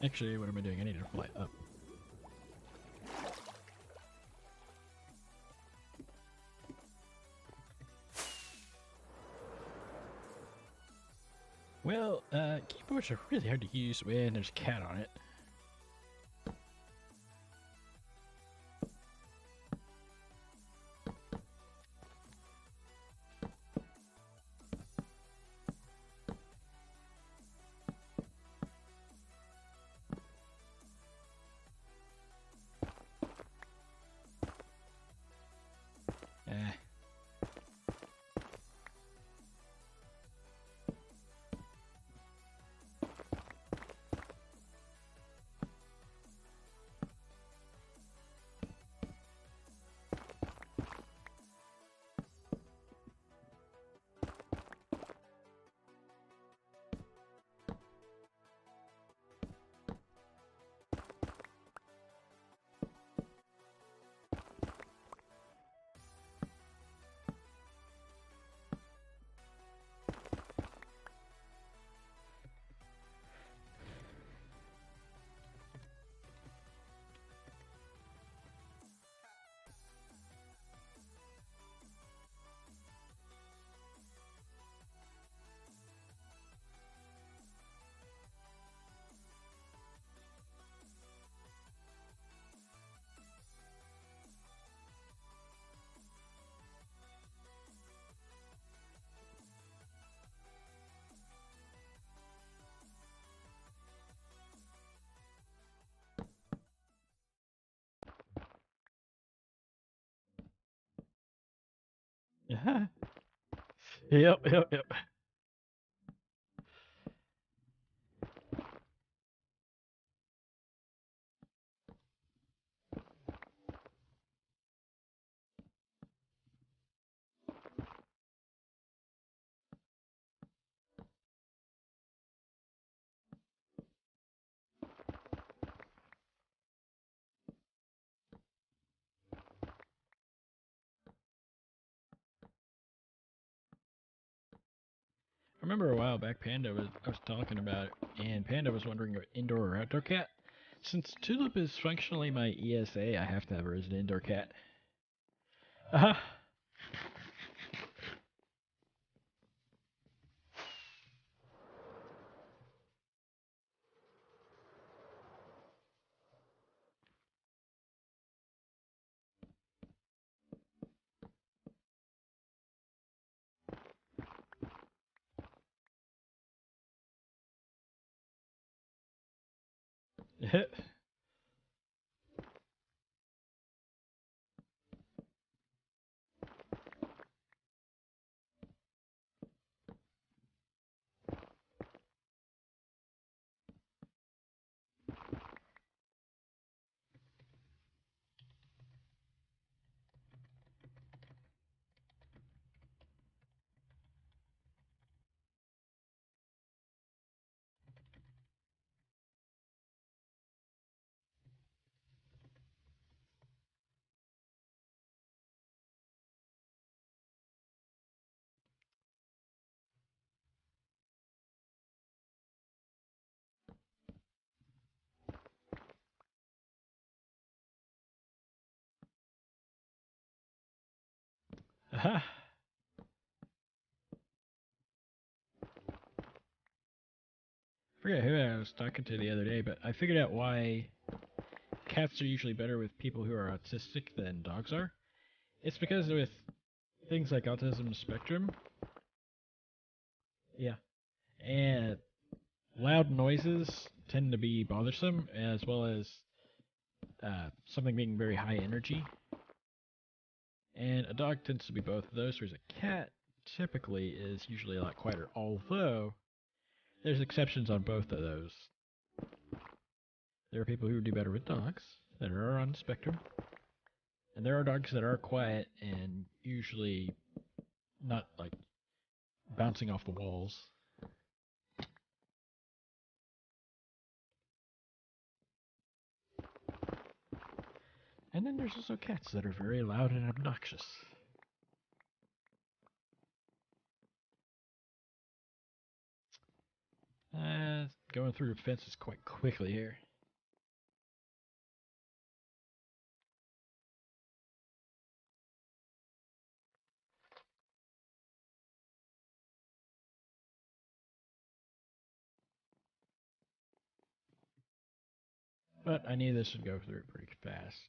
Actually, what am I doing? I need to fly up. Well, keyboards are really hard to use when there's a cat on it. Eh. Yeah. Yep, yep, yep. I remember a while back, I was talking about it, and Panda was wondering about indoor or outdoor cat. Since Tulip is functionally my ESA, I have to have her as an indoor cat. Uh-huh. Uh-huh. I forget who I was talking to the other day, but I figured out why cats are usually better with people who are autistic than dogs are. It's because with things like autism spectrum, yeah, and loud noises tend to be bothersome, as well as something being very high energy. And a dog tends to be both of those, whereas a cat typically is usually a lot quieter. Although there's exceptions on both of those. There are people who do better with dogs that are on the spectrum, and there are dogs that are quiet and usually not like bouncing off the walls. And then there's also cats that are very loud and obnoxious. Going through fences quite quickly here. But I knew this would go through pretty fast.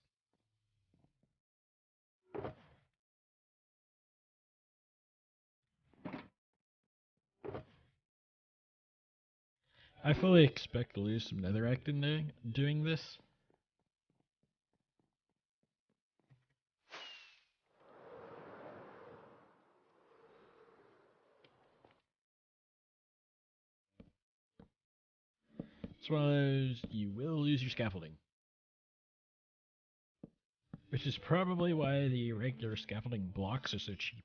I fully expect to lose some netherrack in doing this. It's one of those, you will lose your scaffolding. Which is probably why the regular scaffolding blocks are so cheap.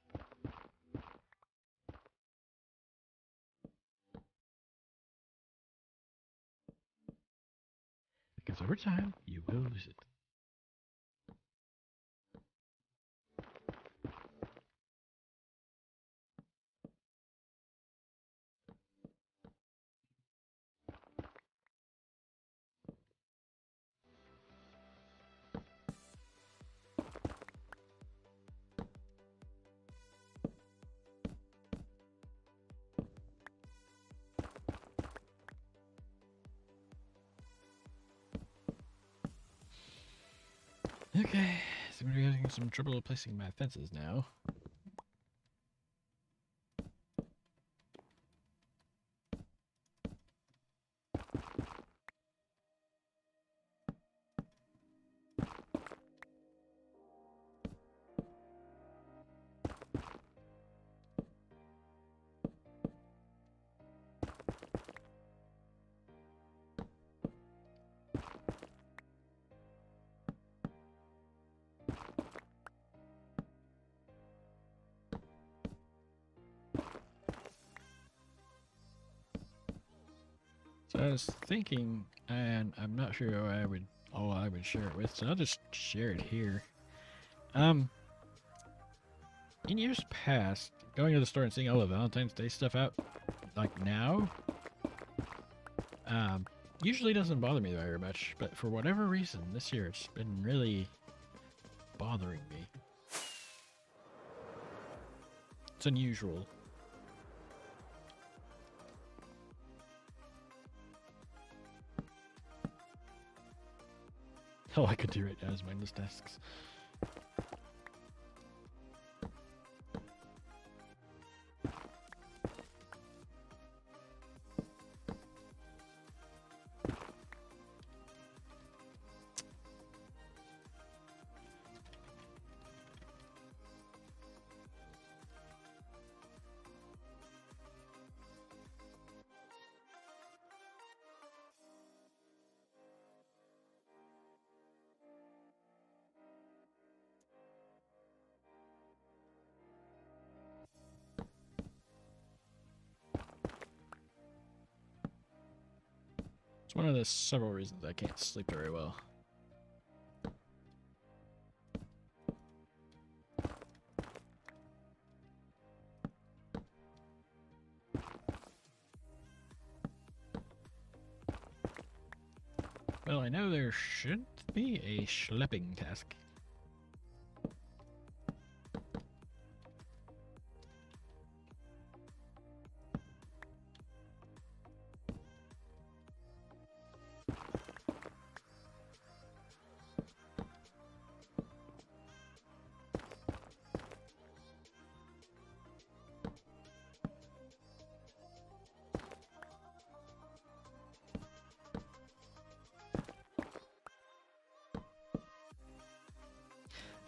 Because over time, you will lose it. Okay, so I'm having some trouble placing my fences now. So I was thinking, and I'm not sure who I would share it with, so I'll just share it here. In years past, going to the store and seeing all the Valentine's Day stuff out, like now, usually doesn't bother me very much, but for whatever reason, this year it's been really bothering me. It's unusual. All I could do right now is mindless tasks. It's one of the several reasons I can't sleep very well. Well, I know there should be a schlepping task.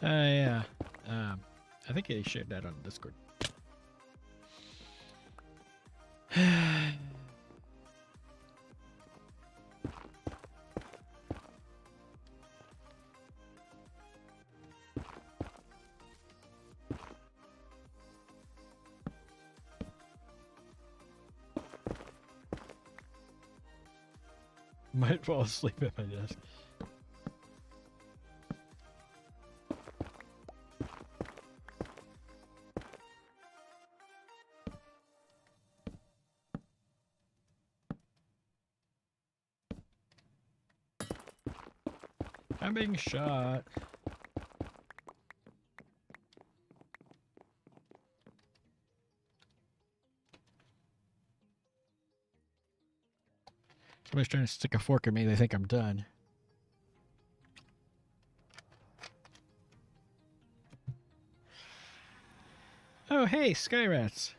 Yeah. I think I shared that on Discord. Might fall asleep at my desk. I'm being shot. Somebody's trying to stick a fork in me. They think I'm done. Oh, hey, sky rats.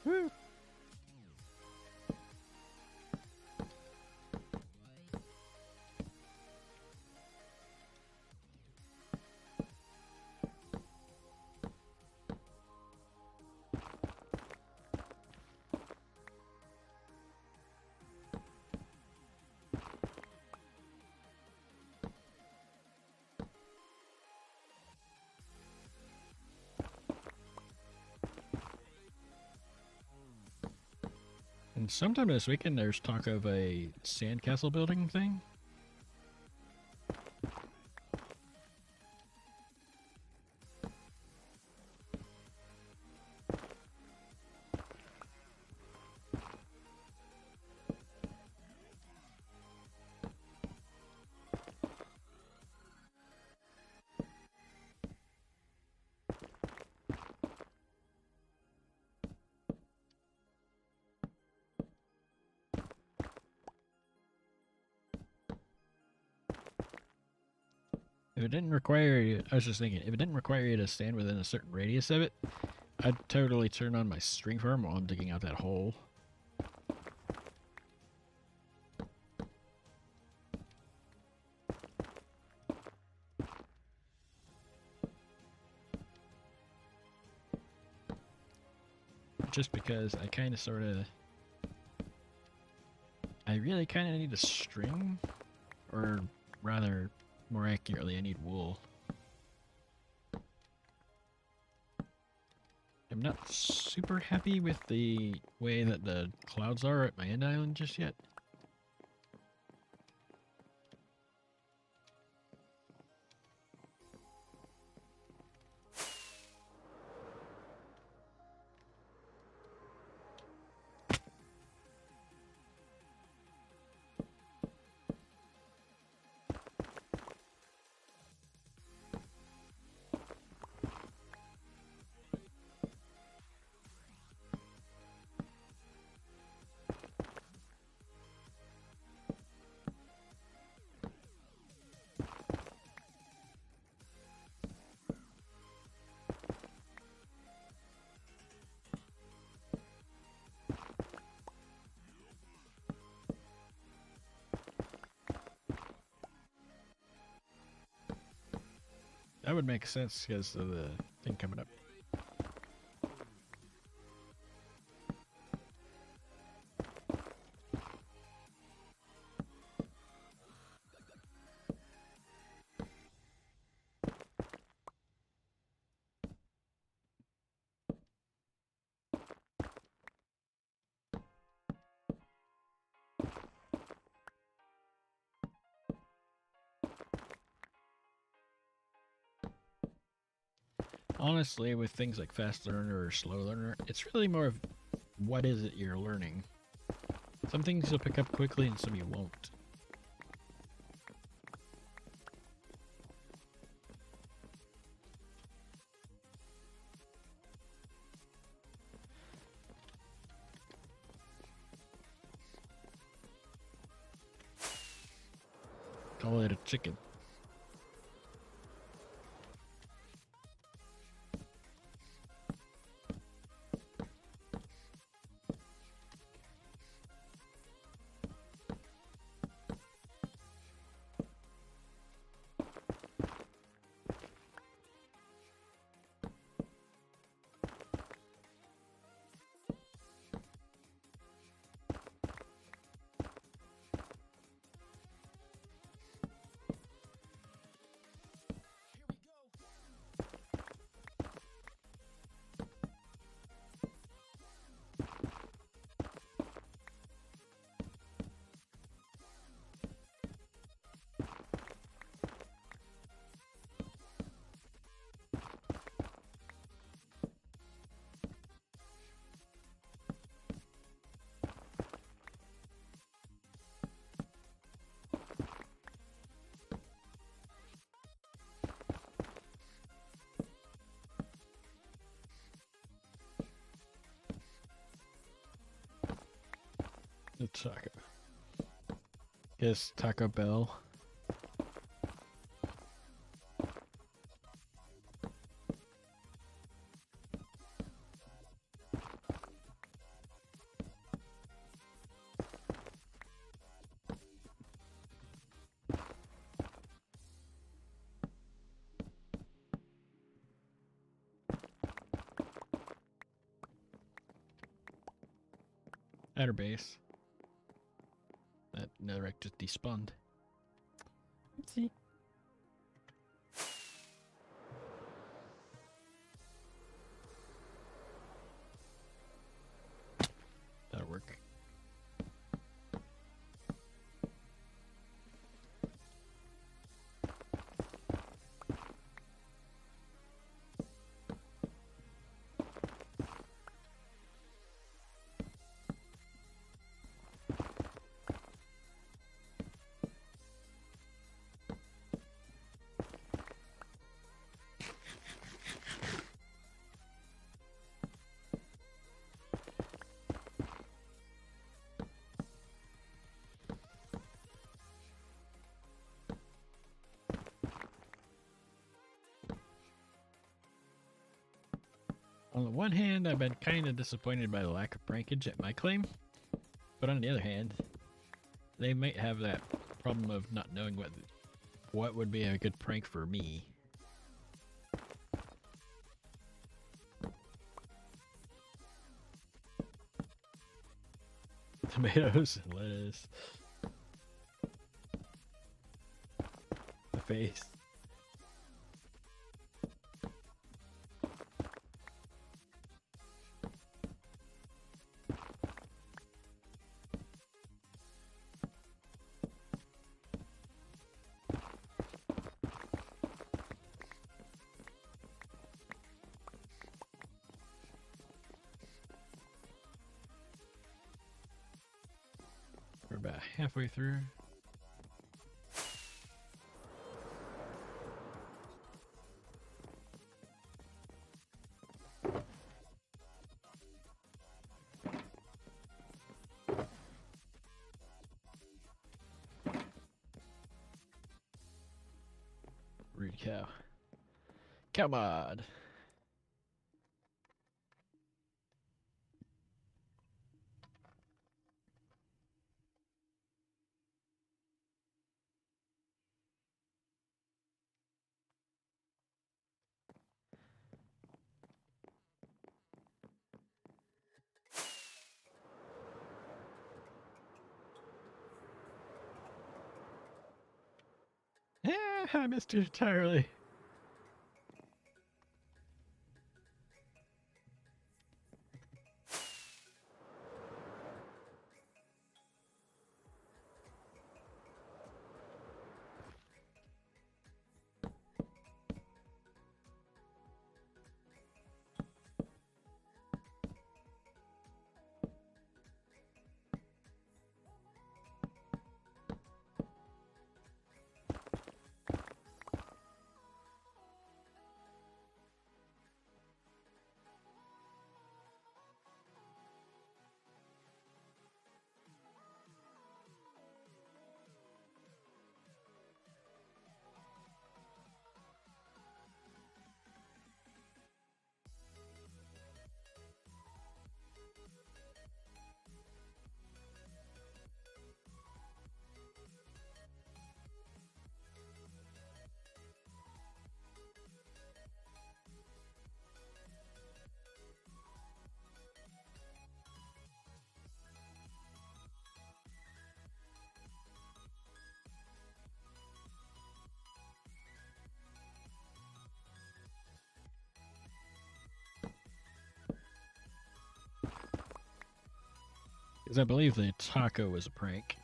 Woo. And sometime this weekend, there's talk of a sandcastle building thing. If it didn't require you, I was just thinking, if it didn't require you to stand within a certain radius of it, I'd totally turn on my string farm while I'm digging out that hole. Just because I kind of sort of... I really kind of need a string, or rather More accurately, I need wool. I'm not super happy with the way that the clouds are at my end island just yet. That would make sense because of the thing coming up. Honestly, with things like fast learner or slow learner, it's really more of what is it you're learning. Some things you'll pick up quickly and some you won't. Call it a chicken. The taco. Yes, Taco Bell. Outer base. That netherrack just despawned. Oopsie. That'll work. On the one hand, I've been kind of disappointed by the lack of prankage at my claim, but on the other hand, they might have that problem of not knowing what would be a good prank for me. Tomatoes and lettuce. The face. We're about halfway through. Rude cow. Cow mod. Yeah, I missed it entirely. Because I believe the taco was a prank.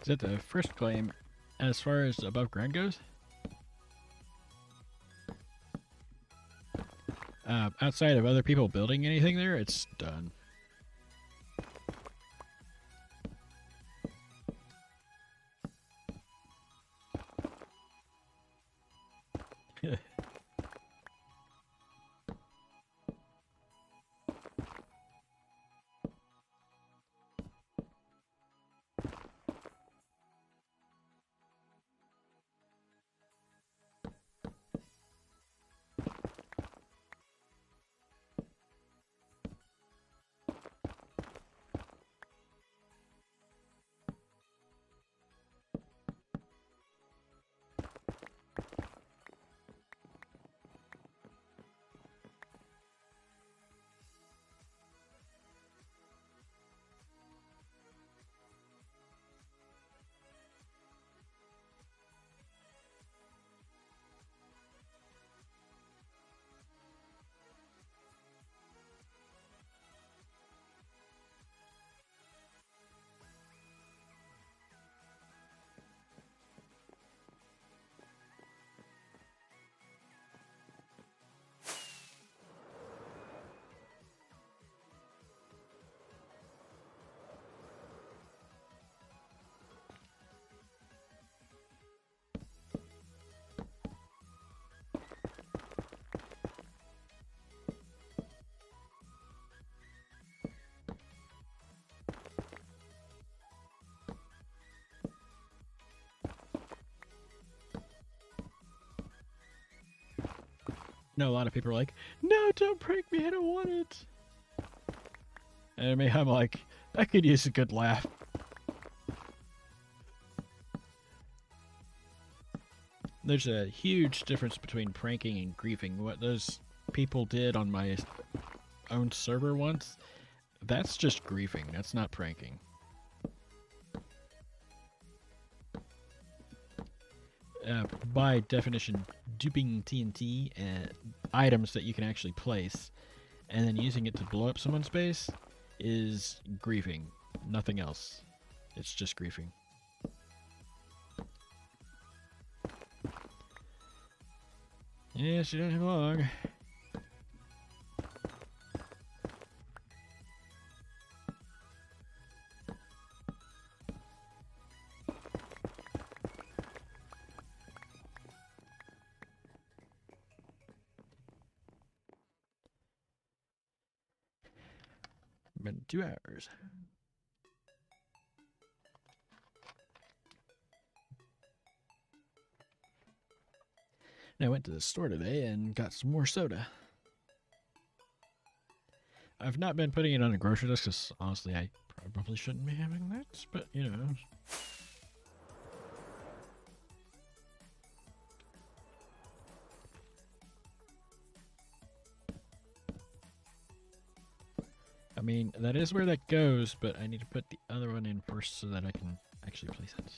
Is that the first claim as far as above ground goes? Outside of other people building anything there, it's done. No, a lot of people are like, no, don't prank me, I don't want it. And me, I'm like, I could use a good laugh. There's a huge difference between pranking and griefing. What those people did on my own server once, that's just griefing. That's not pranking. By definition, duping TNT items that you can actually place and then using it to blow up someone's base is griefing. Nothing else. It's just griefing. Yes, you don't have long. Been 2 hours. And I went to the store today and got some more soda. I've not been putting it on a grocery list because honestly I probably shouldn't be having that, but you know. I mean, that is where that goes, but I need to put the other one in first so that I can actually place it.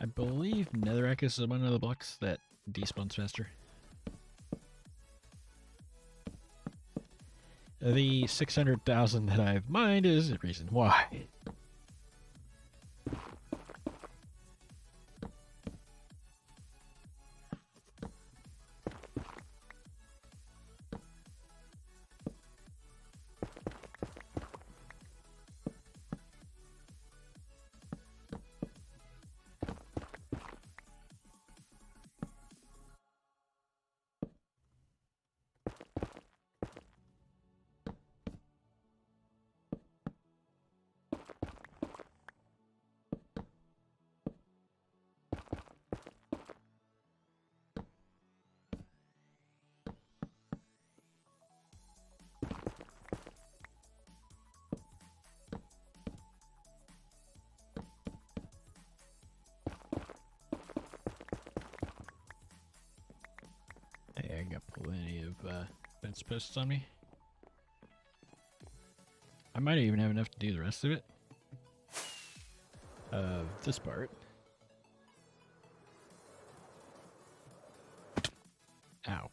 I believe netherrack is one of the blocks that despawns faster. The 600,000 that I've mined is the reason why. Hey, I got plenty of fence posts on me. I might even have enough to do the rest of it. This part. Ow.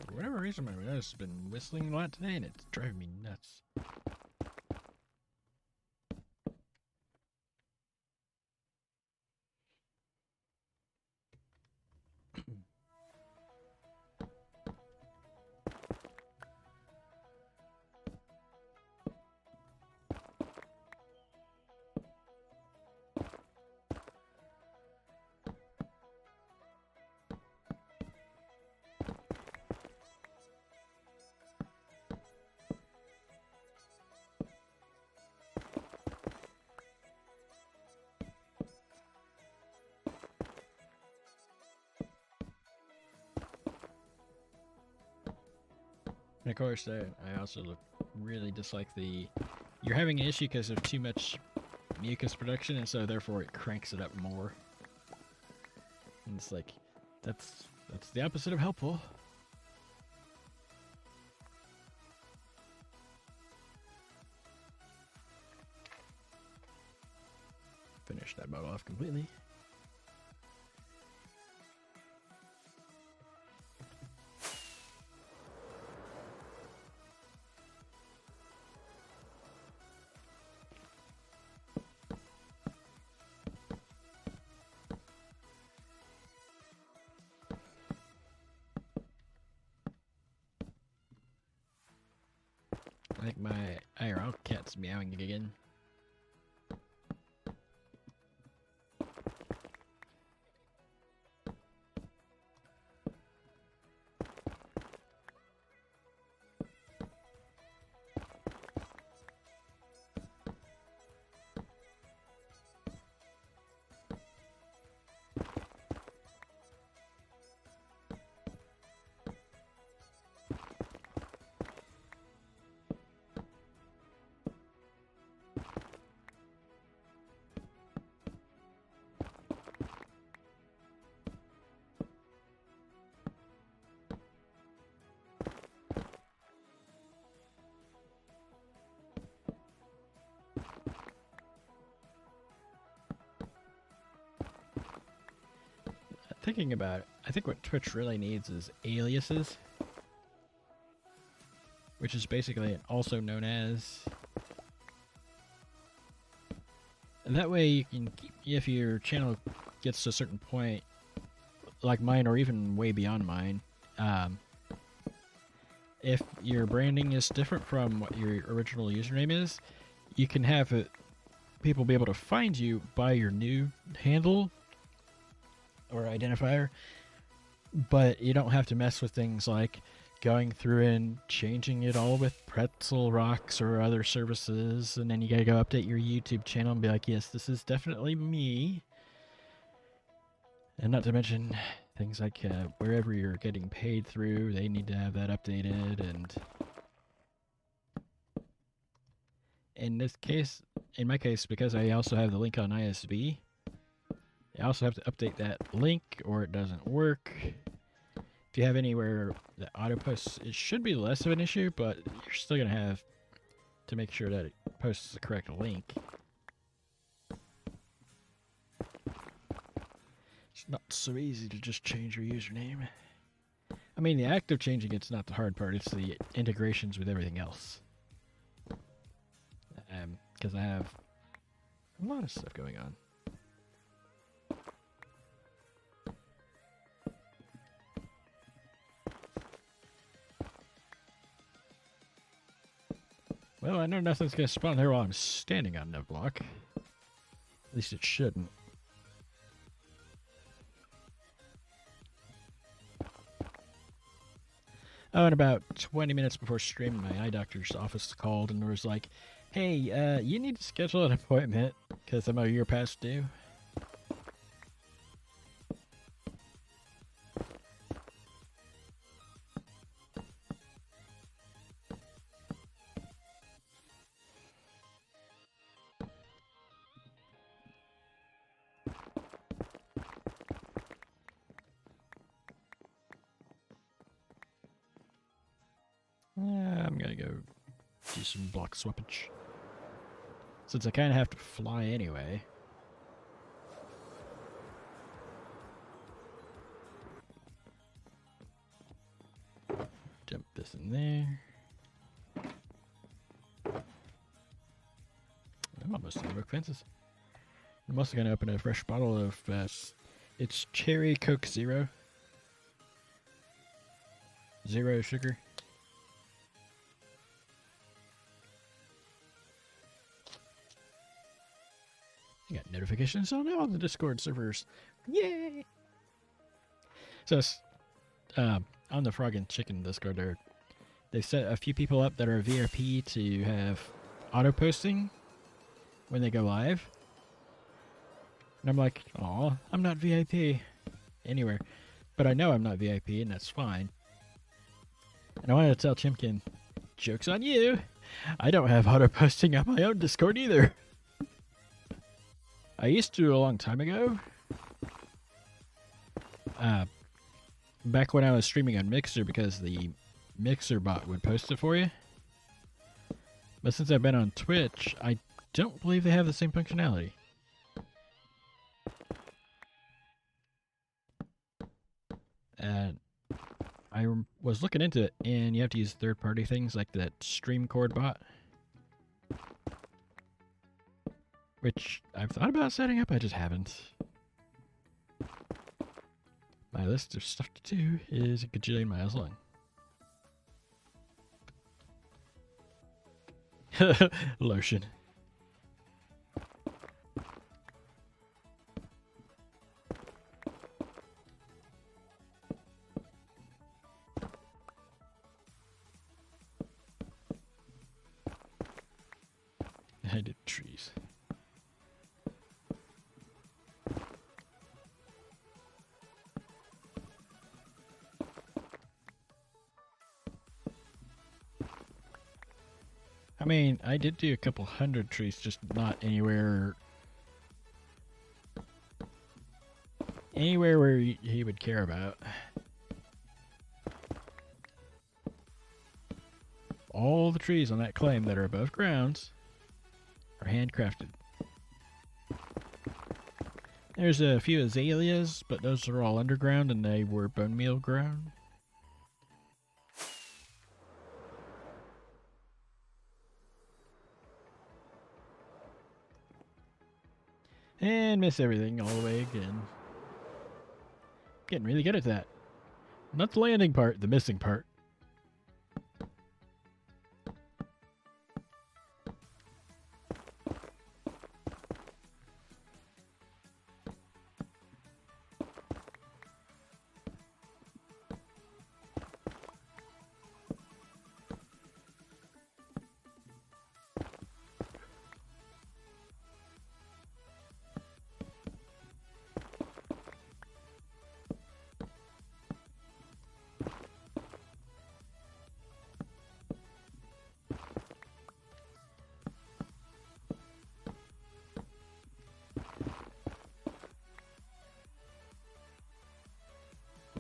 For whatever reason, my nose has been whistling a lot today, and it's driving me nuts. And of course, I also really dislike the... You're having an issue because of too much mucus production, and so therefore it cranks it up more. And it's like, that's the opposite of helpful. Finish that boat off completely. I think my IRL cat's meowing again. Thinking about it, I think what Twitch really needs is aliases, which is basically also known as. And that way you can, if your channel gets to a certain point, like mine or even way beyond mine, if your branding is different from what your original username is, you can have people be able to find you by your new handle or identifier, but you don't have to mess with things like going through and changing it all with pretzel rocks or other services, and then you gotta go update your YouTube channel and be like, yes, this is definitely me. And not to mention things like wherever you're getting paid through, they need to have that updated. And in this case, in my case, because I also have the link on ISV, I also have to update that link or it doesn't work. If you have anywhere that auto posts, it should be less of an issue, but you're still going to have to make sure that it posts the correct link. It's not so easy to just change your username. I mean, the act of changing it's not the hard part, it's the integrations with everything else. Because I have a lot of stuff going on. Well, I know nothing's going to spawn there while I'm standing on the block. At least it shouldn't. Oh, and about 20 minutes before stream, my eye doctor's office called and was like, hey, you need to schedule an appointment because I'm a year past due. I'm gonna go do some block swappage. Since I kind of have to fly anyway. Dump this in there. I'm almost done with fences. I'm also gonna open a fresh bottle of it's cherry Coke Zero. Zero sugar. I got notifications on all the Discord servers. Yay! So, on the Frog and Chicken Discord, they've set a few people up that are VIP to have auto posting when they go live. And I'm like, aw, I'm not VIP anywhere. But I know I'm not VIP, and that's fine. And I wanted to tell Chimkin, joke's on you. I don't have auto posting on my own Discord either. I used to a long time ago. Back when I was streaming on Mixer because the Mixer bot would post it for you. But since I've been on Twitch, I don't believe they have the same functionality. And I was looking into it, and you have to use third-party things like that StreamCord bot. Which I've thought about setting up, I just haven't. My list of stuff to do is a gajillion miles long. Lotion. I did trees. I mean, I did do a couple hundred trees, just not anywhere where he would care about. All the trees on that claim that are above grounds are handcrafted. There's a few azaleas, but those are all underground and they were bone meal grown. And miss everything all the way again. Getting really good at that. Not the landing part, the missing part.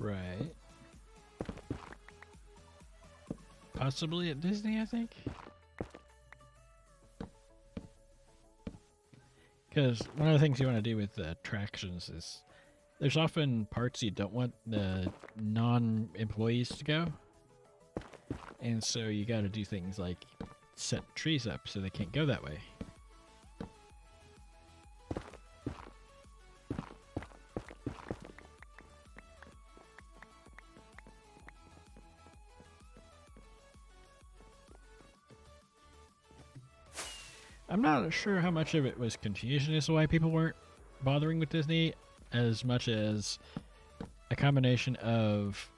Right. Possibly at Disney, I think. Because one of the things you want to do with attractions is there's often parts you don't want the non-employees to go. And so you got to do things like set trees up so they can't go that way. I'm not sure how much of it was confusion as to why people weren't bothering with Disney, as much as a combination of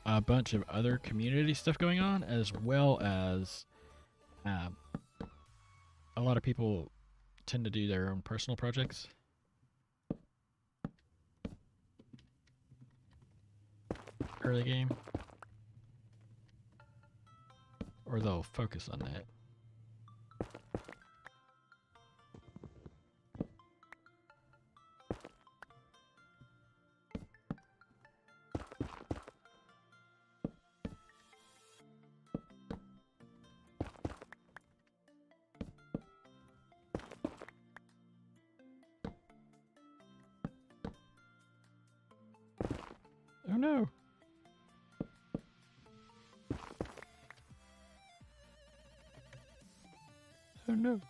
a bunch of other community stuff going on, as well as a lot of people tend to do their own personal projects. Early game. Or they'll focus on that. Oh no! Oh no!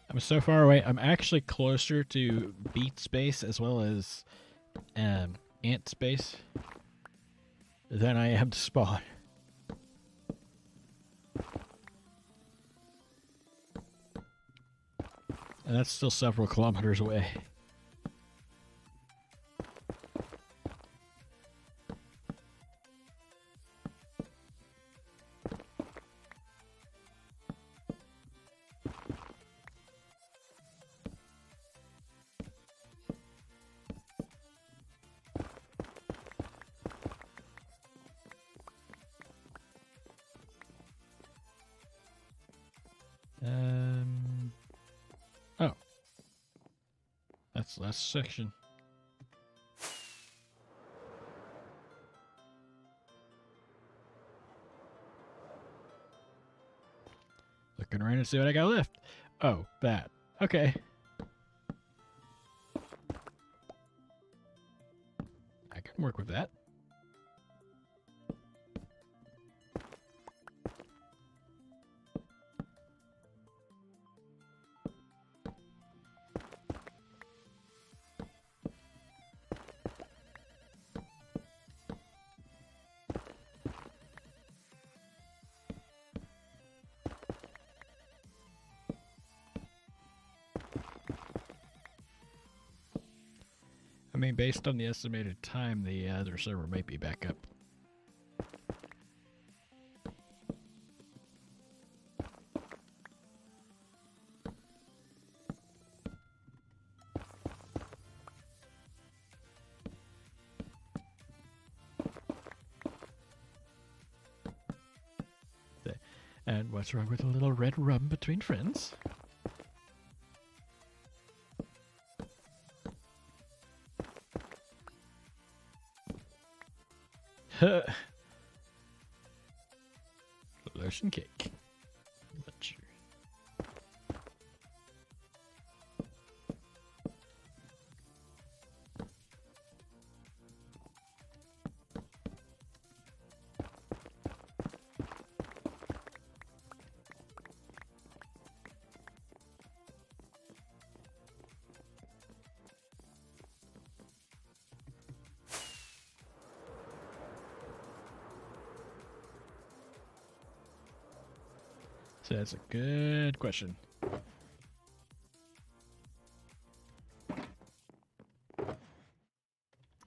I'm so far away. I'm actually closer to beat space as well as ant space than I am to spawn. And that's still several kilometers away. Oh. That's the last section. Looking around to see what I got left. Oh, that. Okay. I can work with that. mean, based on the estimated time, the other server might be back up. And what's wrong with a little red rum between friends? Lotion cake. Butcher. So that's a good question.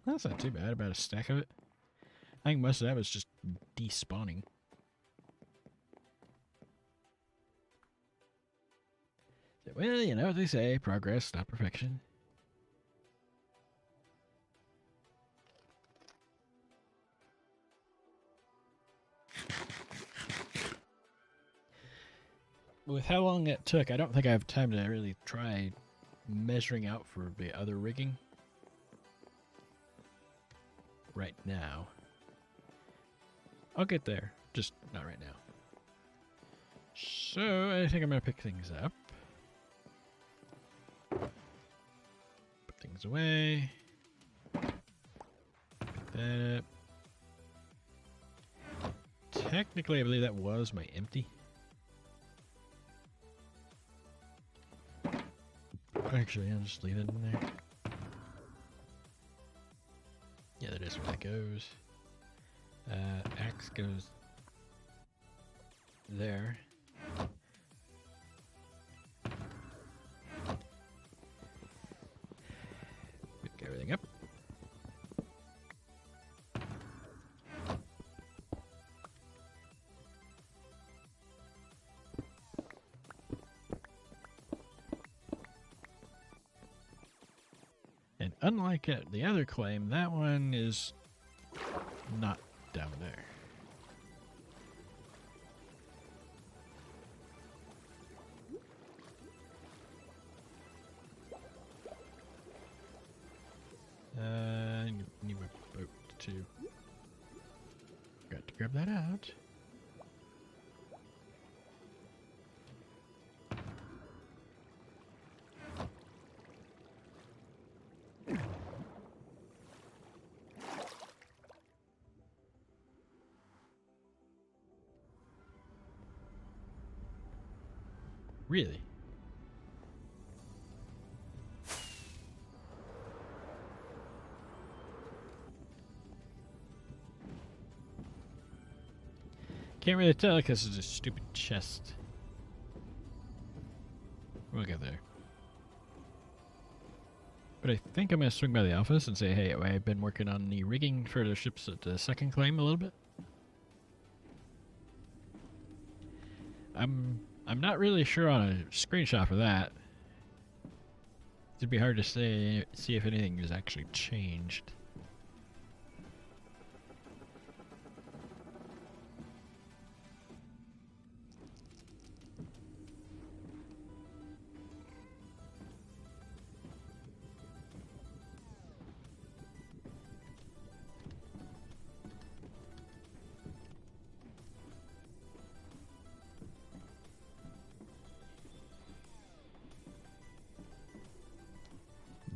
That's not too bad, about a stack of it. I think most of that was just despawning. Well, you know what they say, progress, not perfection. With how long it took, I don't think I have time to really try measuring out for the other rigging right now. I'll get there, just not right now. So I think I'm gonna pick things up. Put things away. Pick that up. Technically, I believe that was my empty. Actually, I'll just leave it in there. Yeah, that is where that goes. Axe goes there. Pick everything up. And unlike the other claim, that one is not down there. Need my boat too. Got to grab that out. Really? Can't really tell because it's a stupid chest. We'll get there. But I think I'm going to swing by the office and say, hey, I've been working on the rigging for the ships at the second claim a little bit. I'm not really sure on a screenshot for that. It'd be hard to see if anything has actually changed.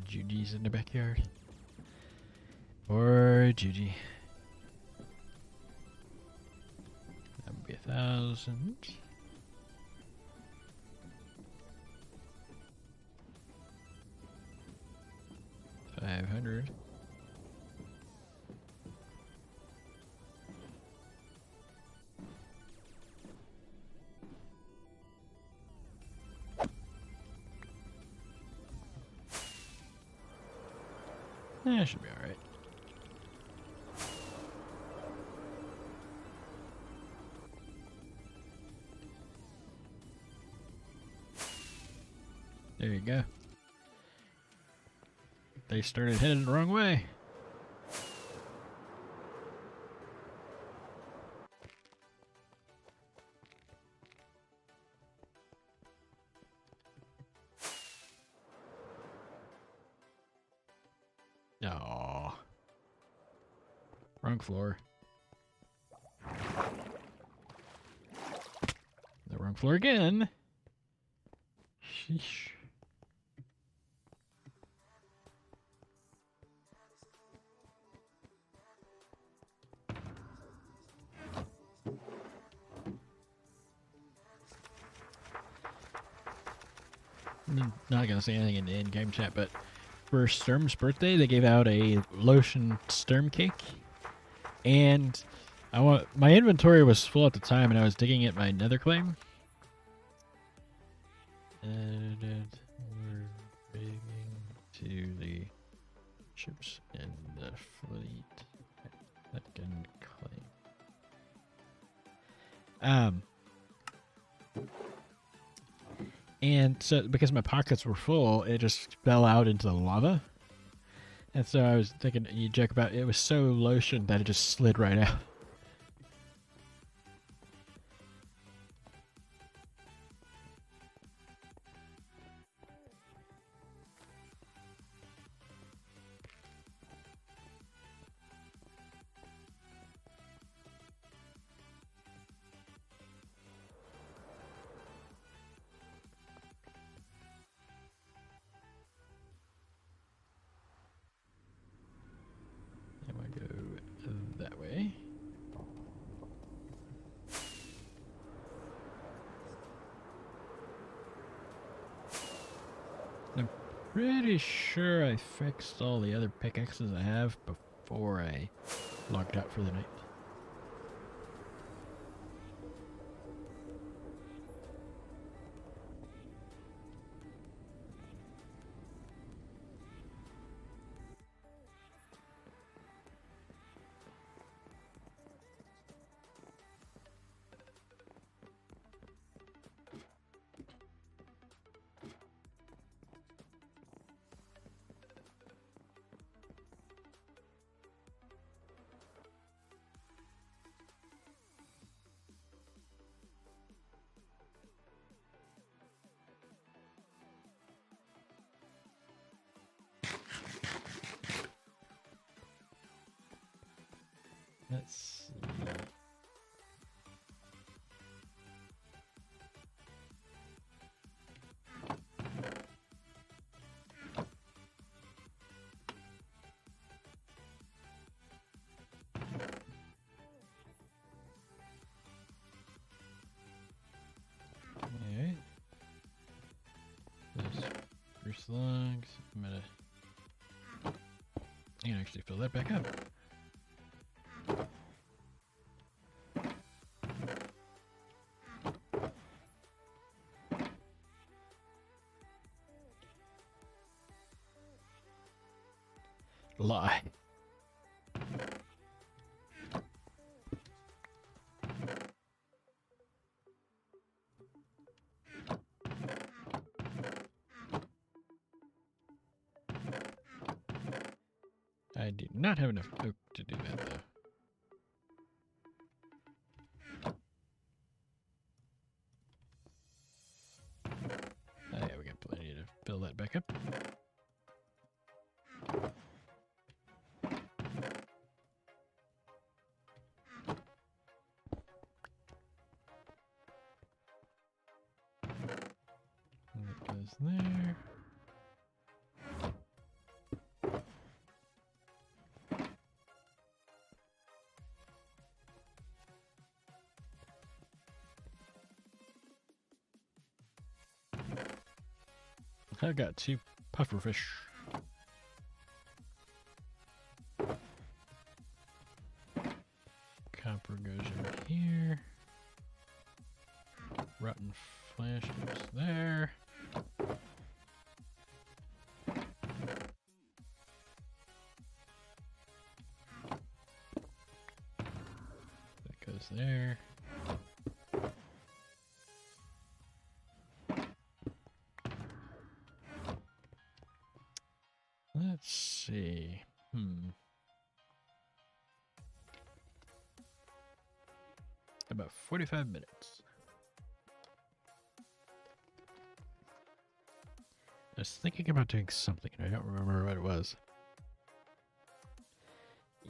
Judy's in the backyard. Or Judy. That would be 1,000. 500. Yeah, should be alright. There you go. They started heading the wrong way. Aww. Wrong floor. The wrong floor again. Sheesh. I'm not gonna say anything in the in-game chat, but for Sturm's birthday, they gave out a lotion Sturm cake, and my inventory was full at the time, and I was digging at my nether claim. And we're digging to the ships in the fleet that can claim. And so because my pockets were full, it just fell out into the lava. And so I was thinking, you joke about it was so lotion that it just slid right out. That way. I'm pretty sure I fixed all the other pickaxes I have before I logged out for the night. Let's see. Alright. Those spruce logs. I'm gonna actually fill that back up. Lie. I do not have enough oak to do that, though. Oh, yeah, we got plenty to fill that back up. And that goes there. I got 2 pufferfish. Copper goes in here. Rotten flesh goes there. goes there. Let's see. About 45 minutes. I was thinking about doing something, and I don't remember what it was.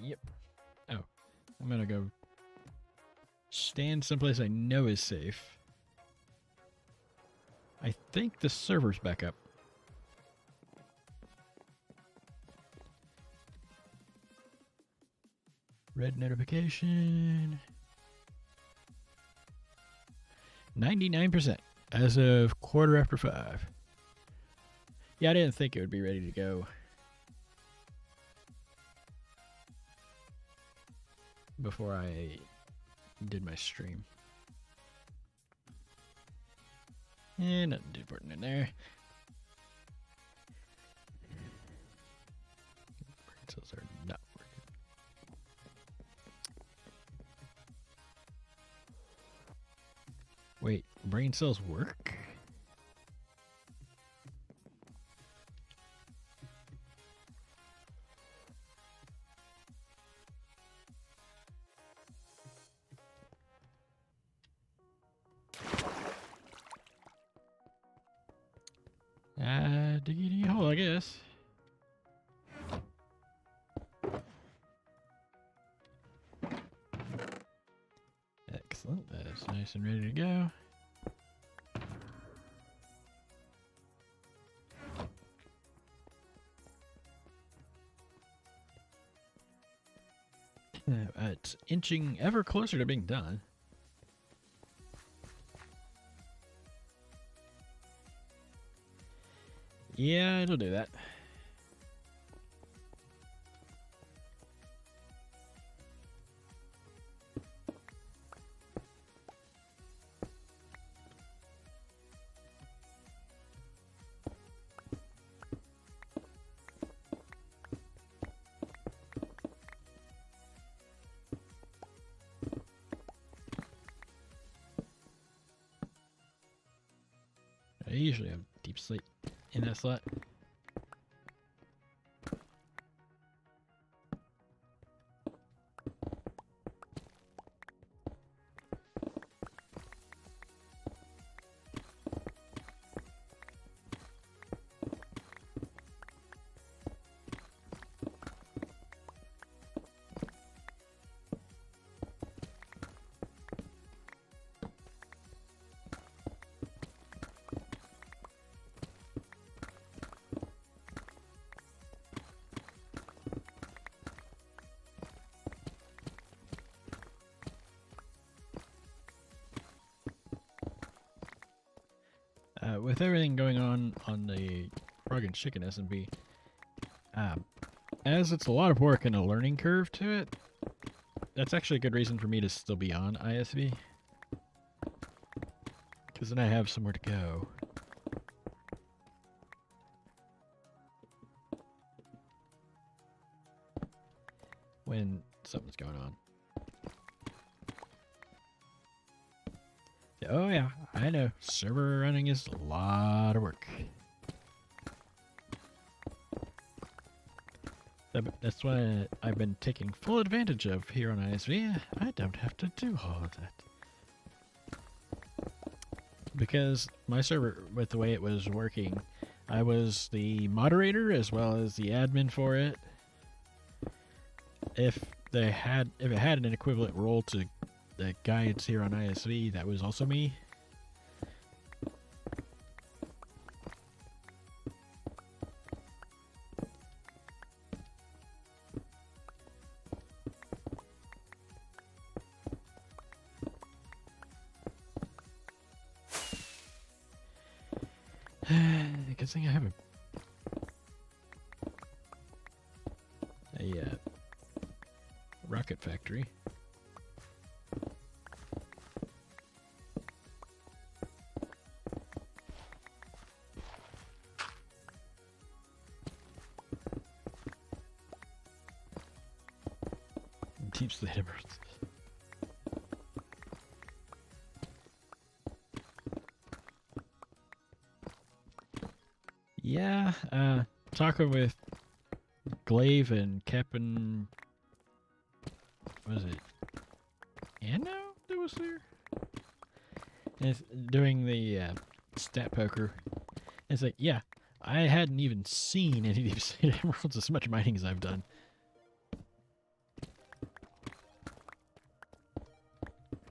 Yep. Oh. I'm gonna go stand someplace I know is safe. I think the server's back up. Red notification. 99% as of 5:15. Yeah, I didn't think it would be ready to go before I did my stream. And nothing too important in there. Brain cells are not working. Wait, brain cells work? Diggity hole, I guess. Excellent, that's nice and ready to go. It's inching ever closer to being done. Yeah, it'll do that. I usually have deep sleep in that slot. With everything going on the Frog and Chicken SMB, as it's a lot of work and a learning curve to it, that's actually a good reason for me to still be on ISV. Because then I have somewhere to go. When something's going on. Oh yeah, I know. Server running is a lot of work. That's why I've been taking full advantage of here on ISV. I don't have to do all of that. Because my server, with the way it was working, I was the moderator as well as the admin for it. If it had an equivalent role to the guides here on ISV, that was also me. Good thing I have a rocket factory. Keeps the emeralds. Yeah, talking with Glaive and Captain, was it Anno that was there? And it's doing the stat poker. And it's like, yeah, I hadn't even seen any of these emeralds as much mining as I've done.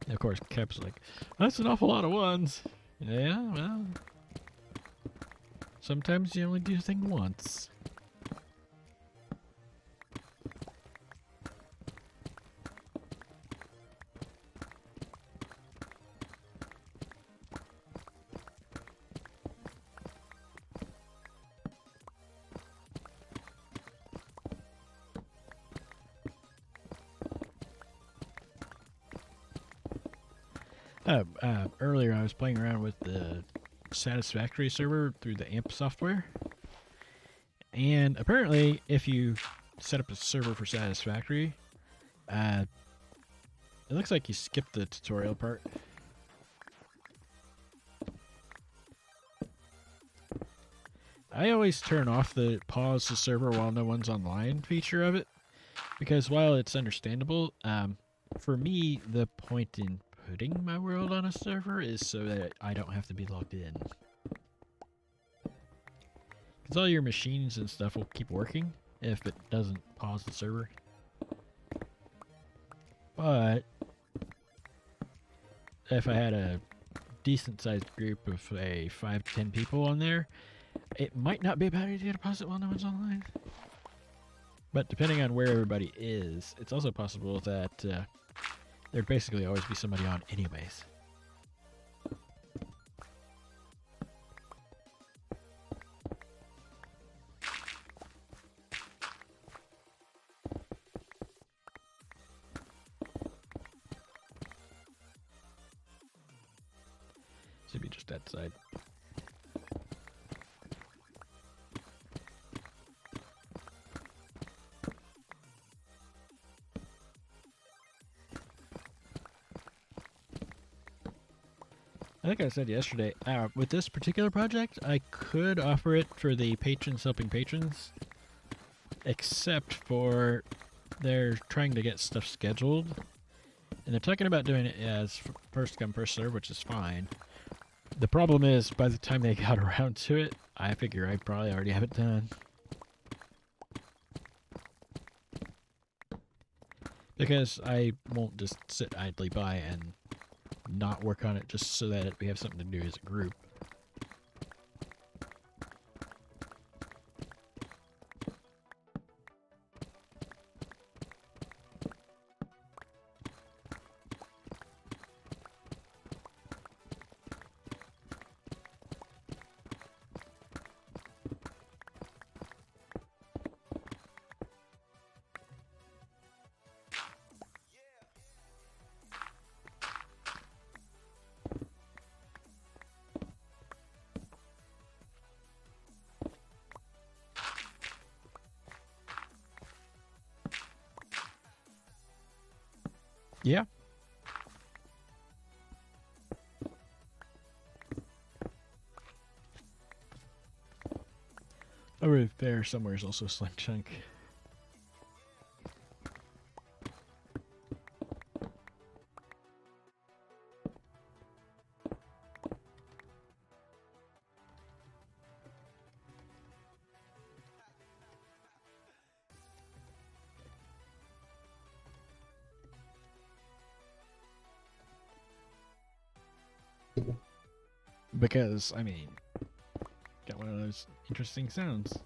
And of course, Cap's like, that's an awful lot of ones. Yeah, well, sometimes you only do a thing once. Earlier I was playing around with the Satisfactory server through the AMP software. And apparently, if you set up a server for Satisfactory, it looks like you skipped the tutorial part. I always turn off the pause the server while no one's online feature of it, because while it's understandable, for me, the point in putting my world on a server is so that I don't have to be logged in. Because all your machines and stuff will keep working if it doesn't pause the server. But if I had a decent sized group of, say, 5 to 10 people on there, it might not be a bad idea to pause it while no one's online. But depending on where everybody is, it's also possible that there'd basically always be somebody on anyways. Should be just that side. I think I said yesterday, with this particular project, I could offer it for the patrons helping patrons, except for they're trying to get stuff scheduled, and they're talking about doing it as first come, first serve, which is fine. The problem is, by the time they got around to it, I figure I'd probably already have it done. Because I won't just sit idly by and not work on it just so that we have something to do as a group. Yeah. Over there somewhere is also Slim Chunk. Because, I mean, got one of those interesting sounds.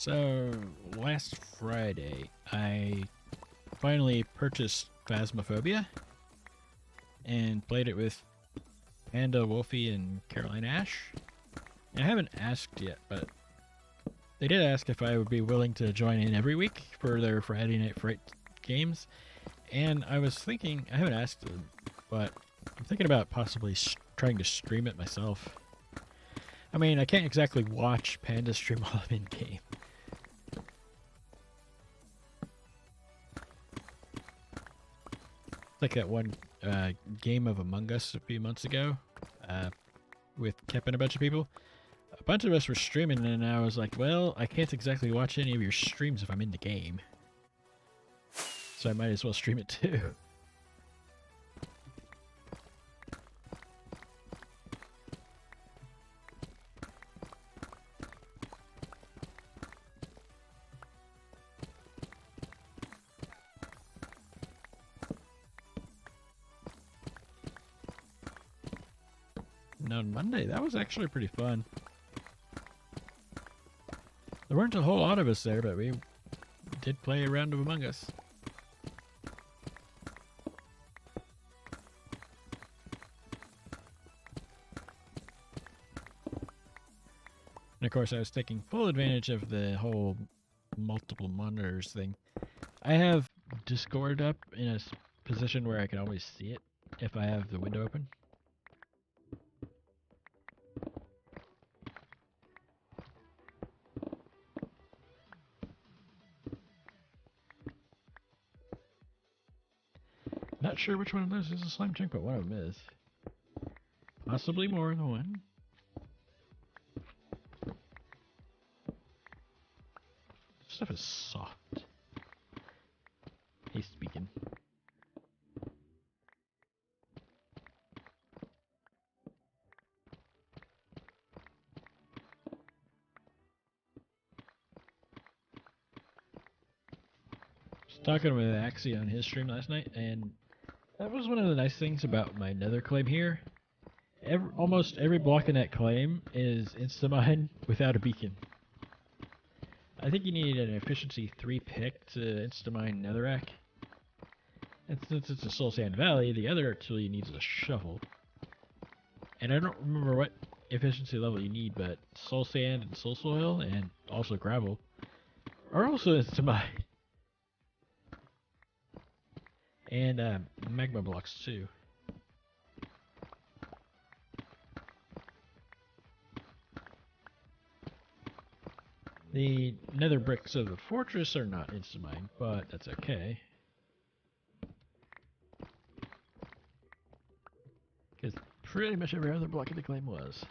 So, last Friday, I finally purchased Phasmophobia and played it with Panda, Wolfie, and Caroline Ash. And I haven't asked yet, but they did ask if I would be willing to join in every week for their Friday Night Fright games. And I was thinking, I haven't asked them, but I'm thinking about possibly trying to stream it myself. I mean, I can't exactly watch Panda stream while I'm in game. Like that one game of Among Us a few months ago with Kep and a bunch of people. A bunch of us were streaming, and I was like, well, I can't exactly watch any of your streams if I'm in the game. So I might as well stream it too. And on Monday, that was actually pretty fun. There weren't a whole lot of us there, but we did play a round of Among Us. And of course, I was taking full advantage of the whole multiple monitors thing. I have Discord up in a position where I can always see it if I have the window open. Not sure which one of those is a slime chunk, but one of them is. Possibly more than one. Stuff is soft. Hey, speaking. Was talking with Axie on his stream last night, and that was one of the nice things about my nether claim here. Almost every block in that claim is insta-mine without a beacon. I think you need an efficiency 3 pick to insta-mine netherrack. And since it's a soul sand valley, the other tool you need is a shovel. And I don't remember what efficiency level you need, but soul sand and soul soil, and also gravel, are also insta-mine. And magma blocks too. The nether bricks of the fortress are not insta-mine, but that's okay. Because pretty much every other block of the claim was.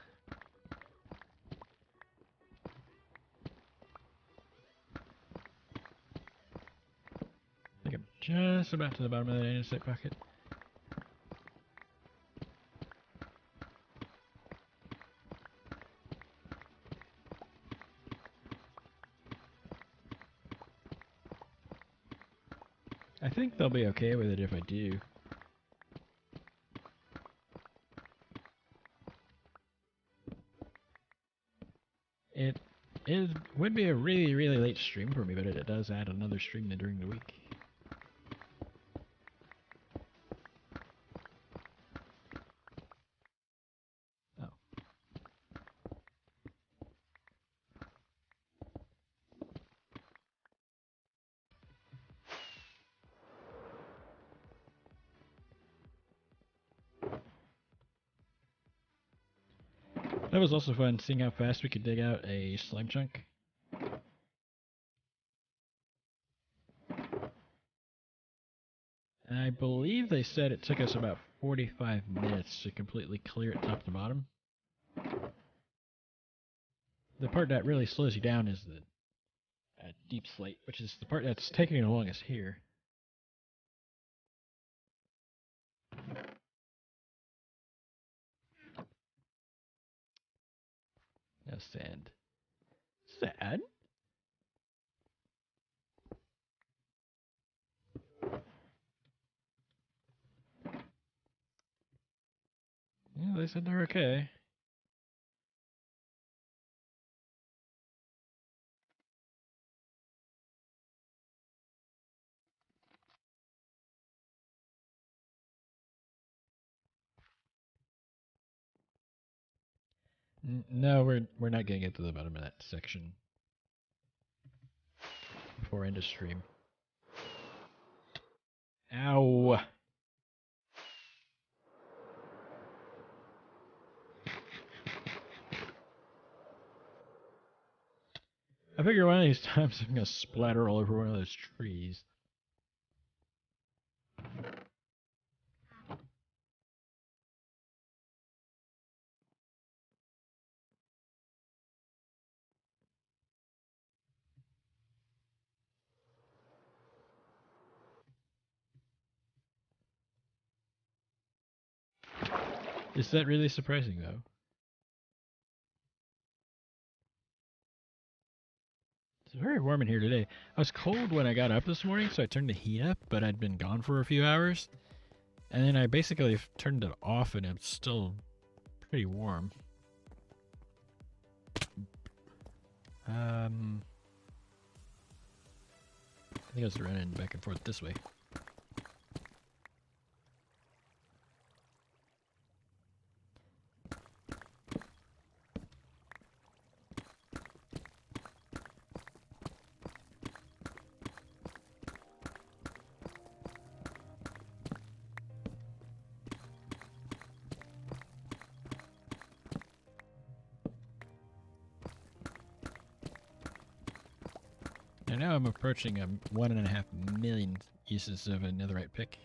I think I'm just about to the bottom of that andesite pocket. I think they'll be okay with it if I do. It would be a really, really late stream for me, but it does add another stream during the week. Oh. That was also fun, seeing how fast we could dig out a slime chunk. And I believe they said it took us about 45 minutes to completely clear it top to bottom. The part that really slows you down is the deep slate, which is the part that's taking the longest here. Now sand. Sad? Yeah, they said they're okay. No, we're not gonna get to the bottom of that section before end of stream. Ow! I figure one of these times I'm gonna splatter all over one of those trees. Is that really surprising, though? It's very warm in here today. I was cold when I got up this morning, so I turned the heat up, but I'd been gone for a few hours. And then I basically turned it off, and it's still pretty warm. I think I was running back and forth this way. And now I'm approaching 1.5 million uses of a netherite pick.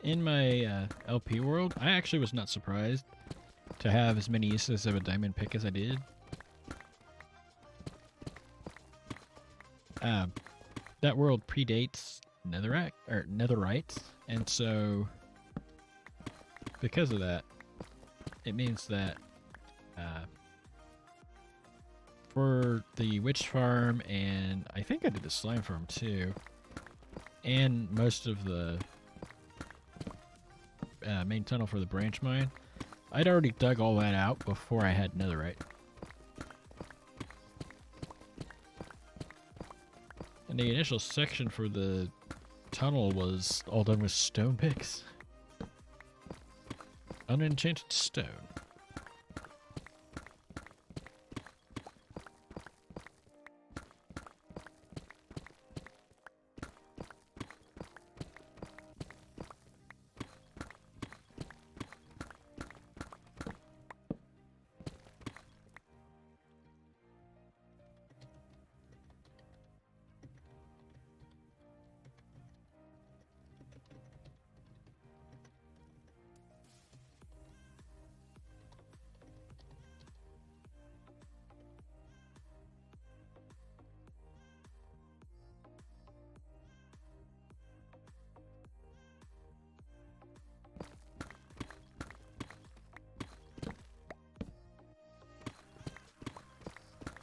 In my LP world, I actually was not surprised to have as many uses of a diamond pick as I did. That world predates netherites, and so because of that, it means that for the witch farm, and I think I did the slime farm too, and most of the main tunnel for the branch mine, I'd already dug all that out before I had netherite. And the initial section for the tunnel was all done with stone picks. Unenchanted stone.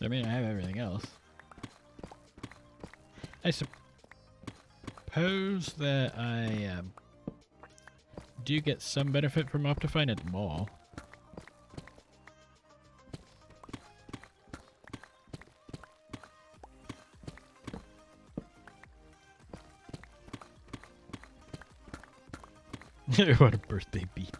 I mean, I have everything else. I suppose that I do get some benefit from Optifine at the mall. What a birthday beat.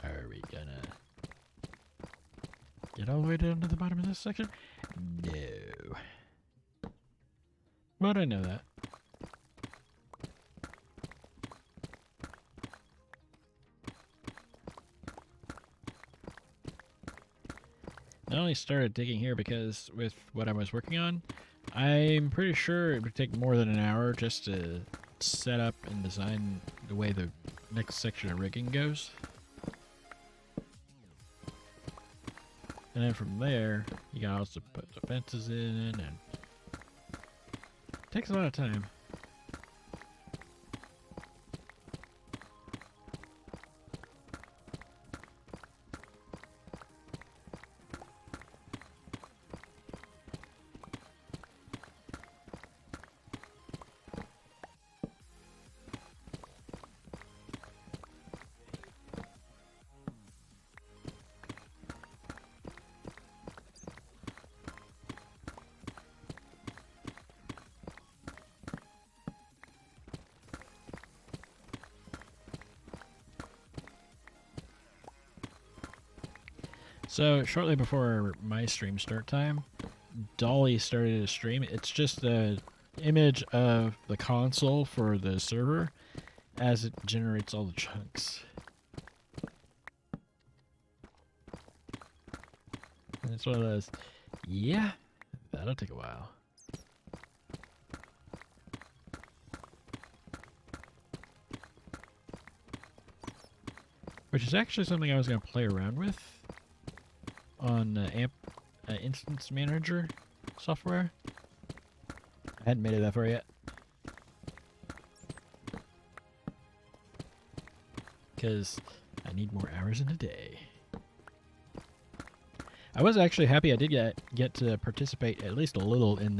Are we gonna get all the way down to the bottom of this section? No. But I know that. I only started digging here because with what I was working on, I'm pretty sure it would take more than an hour just to set up and design the way the next section of rigging goes. And then from there, you can also put the fences in, and it takes a lot of time. So shortly before my stream start time, Dolly started a stream. It's just the image of the console for the server as it generates all the chunks. And it's one of those, yeah, that'll take a while. Which is actually something I was going to play around with on Instance Manager software. I hadn't made it that far yet. Because I need more hours in a day. I was actually happy I did get to participate at least a little in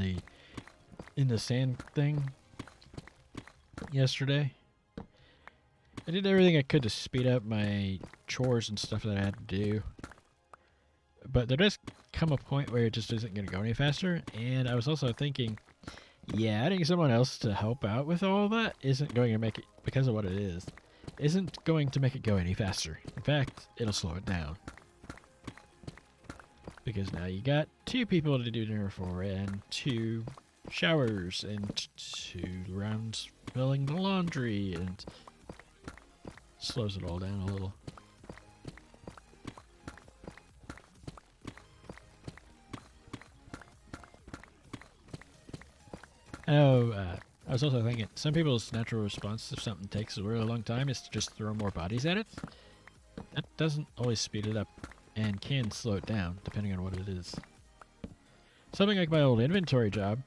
the sand thing yesterday. I did everything I could to speed up my chores and stuff that I had to do. But there does come a point where it just isn't going to go any faster. And I was also thinking, yeah, adding someone else to help out with all that isn't going to make it, because of what it is, isn't going to make it go any faster. In fact, it'll slow it down. Because now you got 2 people to do dinner for, and 2 showers, and 2 rounds filling the laundry, and slows it all down a little. I was also thinking, some people's natural response if something takes a really long time is to just throw more bodies at it. That doesn't always speed it up, and can slow it down, depending on what it is. Something like my old inventory job,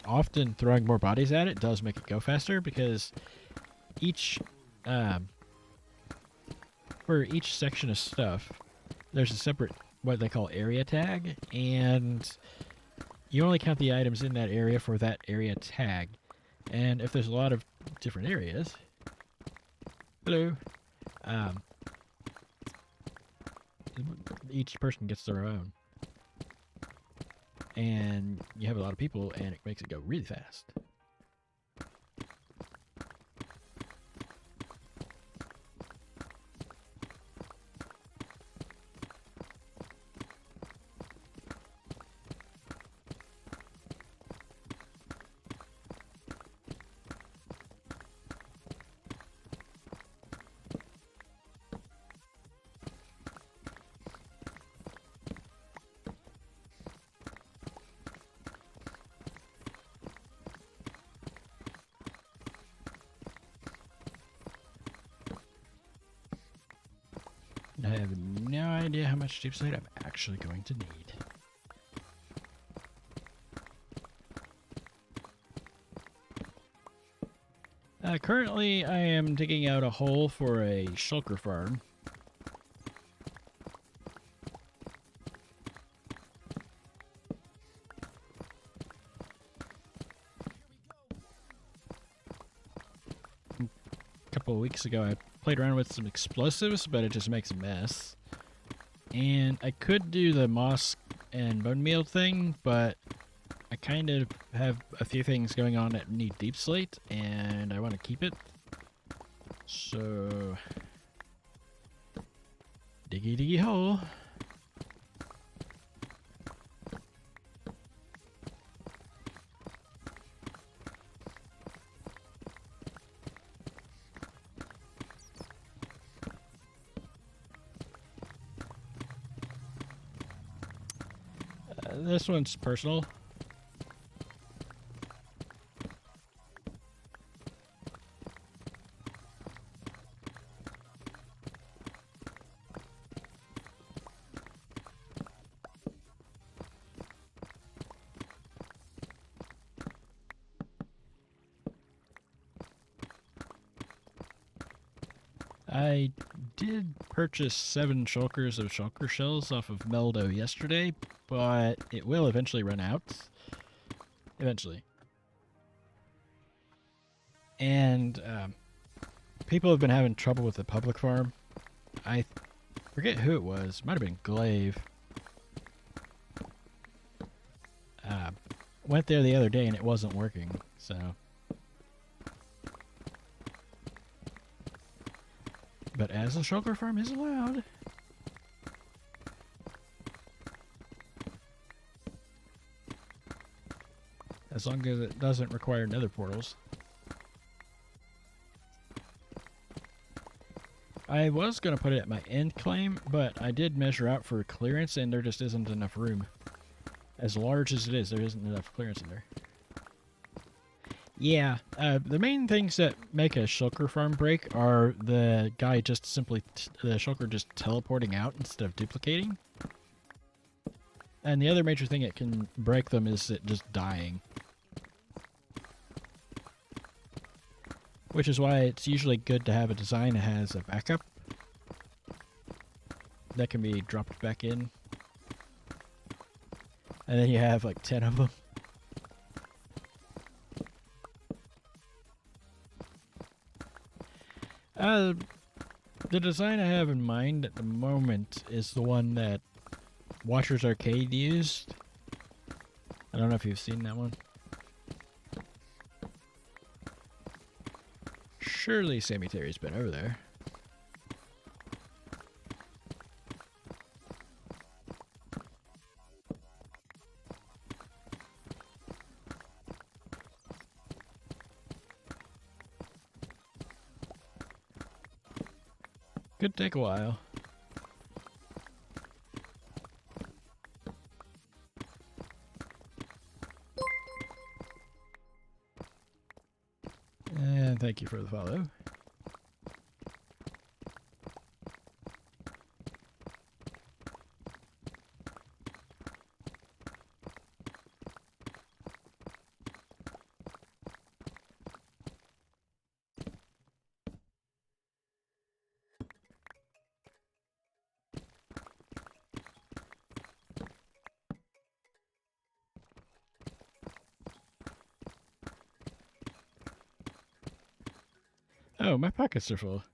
often throwing more bodies at it does make it go faster, because for each section of stuff, there's a separate, what they call area tag, and you only count the items in that area for that area tag. And if there's a lot of different areas, hello, each person gets their own. And you have a lot of people, and it makes it go really fast. I have no idea how much deep slate I'm actually going to need. Currently, I am digging out a hole for a shulker farm. A couple of weeks ago, I played around with some explosives, but it just makes a mess. And I could do the moss and bone meal thing, but I kind of have a few things going on that need deep slate, and I want to keep it. So, diggy diggy hole. This one's personal. I did purchase 7 shulkers of shulker shells off of Meldo yesterday, but it will eventually run out. Eventually. And people have been having trouble with the public farm. I forget who it was. Might have been Glaive. Went there the other day and it wasn't working, so... But as a shulker farm is allowed... As long as it doesn't require nether portals. I was going to put it at my end claim, but I did measure out for clearance and there just isn't enough room. As large as it is, there isn't enough clearance in there. Yeah, the main things that make a shulker farm break are the guy just simply, the shulker just teleporting out instead of duplicating. And the other major thing that can break them is it just dying. Which is why it's usually good to have a design that has a backup that can be dropped back in. And then you have like 10 of them. The design I have in mind at the moment is the one that Watchers Arcade used. I don't know if you've seen that one. Surely Sammy Terry's been over there. Could take a while. And thank you for the follow. Oh, my pockets are full.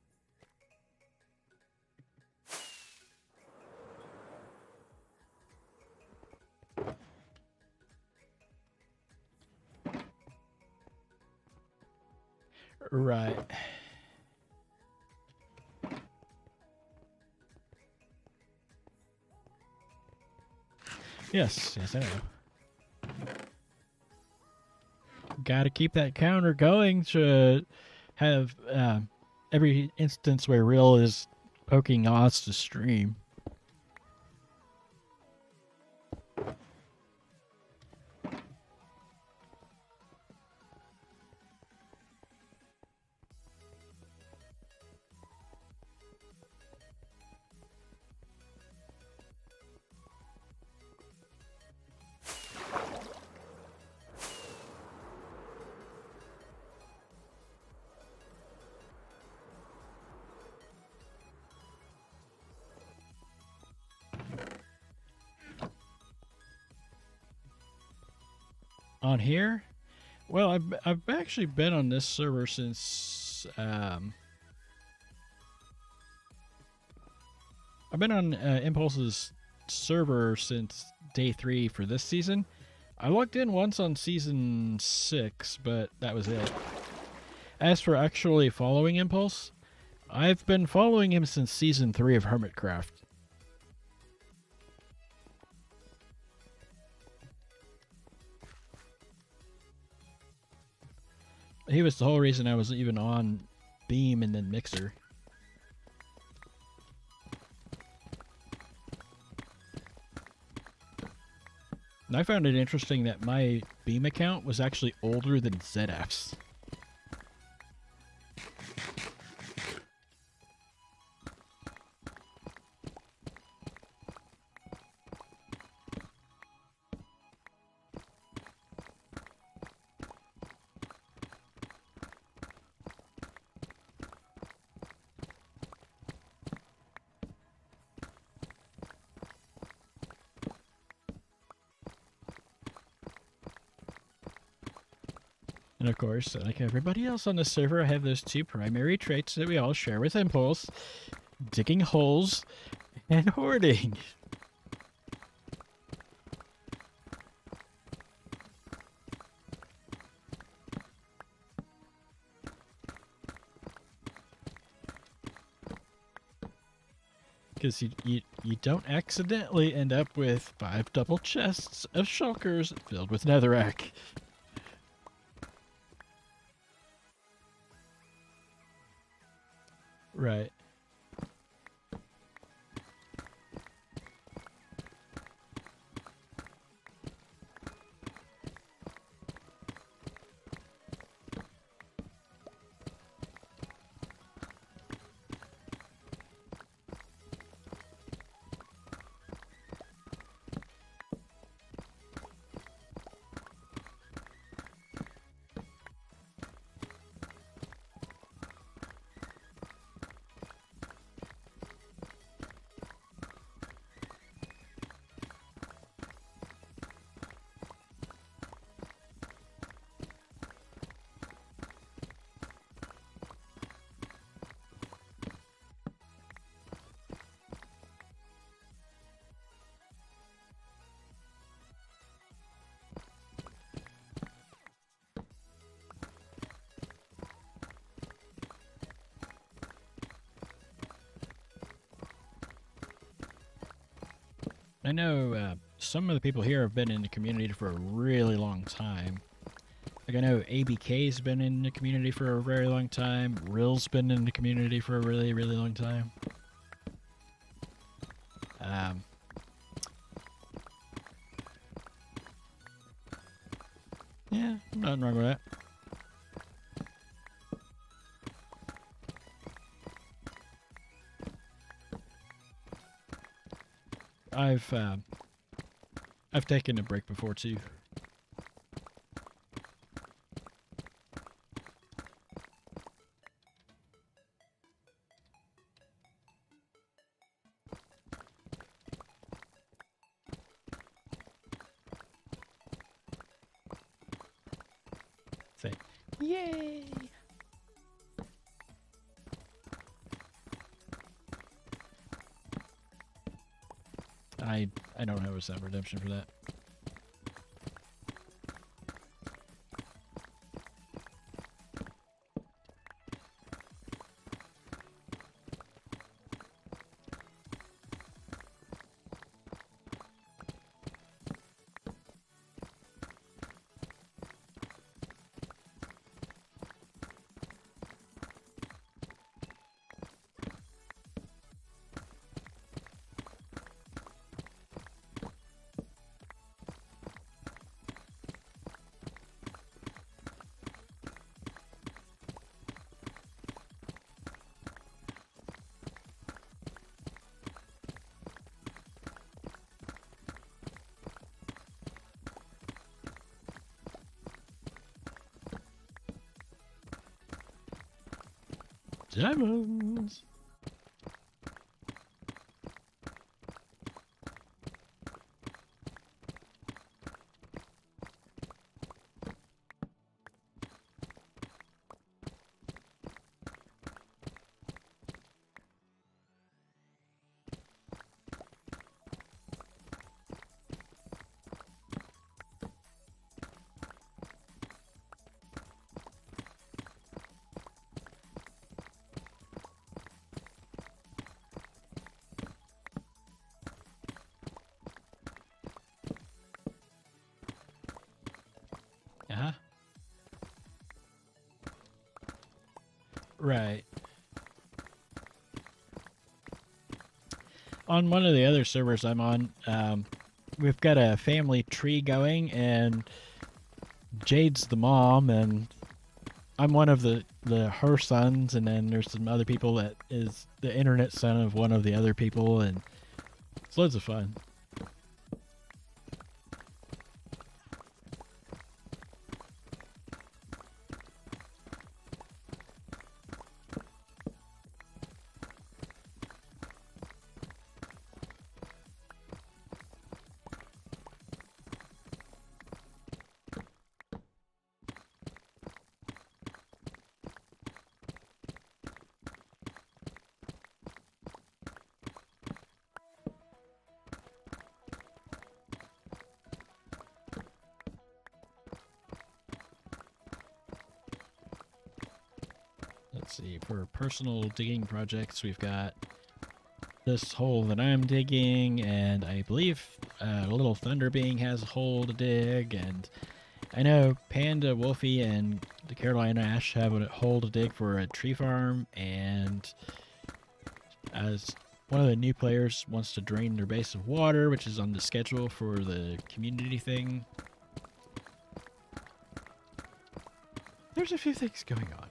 Right. Yes, I know. Gotta keep that counter going to have every instance where Real is poking Oz to stream. On here? Well, I've actually been on this server since I've been on Impulse's server since day 3 for this season. I logged in once on season 6, but that was it. As for actually following Impulse, I've been following him since season 3 of Hermitcraft. He was the whole reason I was even on Beam and then Mixer. And I found it interesting that my Beam account was actually older than ZF's. And of course, like everybody else on the server, I have those two primary traits that we all share with Impulse: digging holes and hoarding. Because you don't accidentally end up with 5 double chests of shulkers filled with netherrack. Right. I know some of the people here have been in the community for a really long time. Like I know ABK's been in the community for a very long time. Rill's been in the community for a really, really long time. Yeah, nothing wrong with that. I've taken a break before too. Say, yay! I don't have a set redemption for that. Diamonds! Uh-huh. Right. On one of the other servers I'm on, we've got a family tree going, and Jade's the mom, and I'm one of the her sons, and then there's some other people that is the internet son of one of the other people, and it's loads of fun. Let's see, for personal digging projects, we've got this hole that I'm digging, and I believe Little Thunderbeing has a hole to dig, and I know Panda, Wolfie, and the Carolina Ash have a hole to dig for a tree farm, and as one of the new players wants to drain their base of water, which is on the schedule for the community thing. There's a few things going on.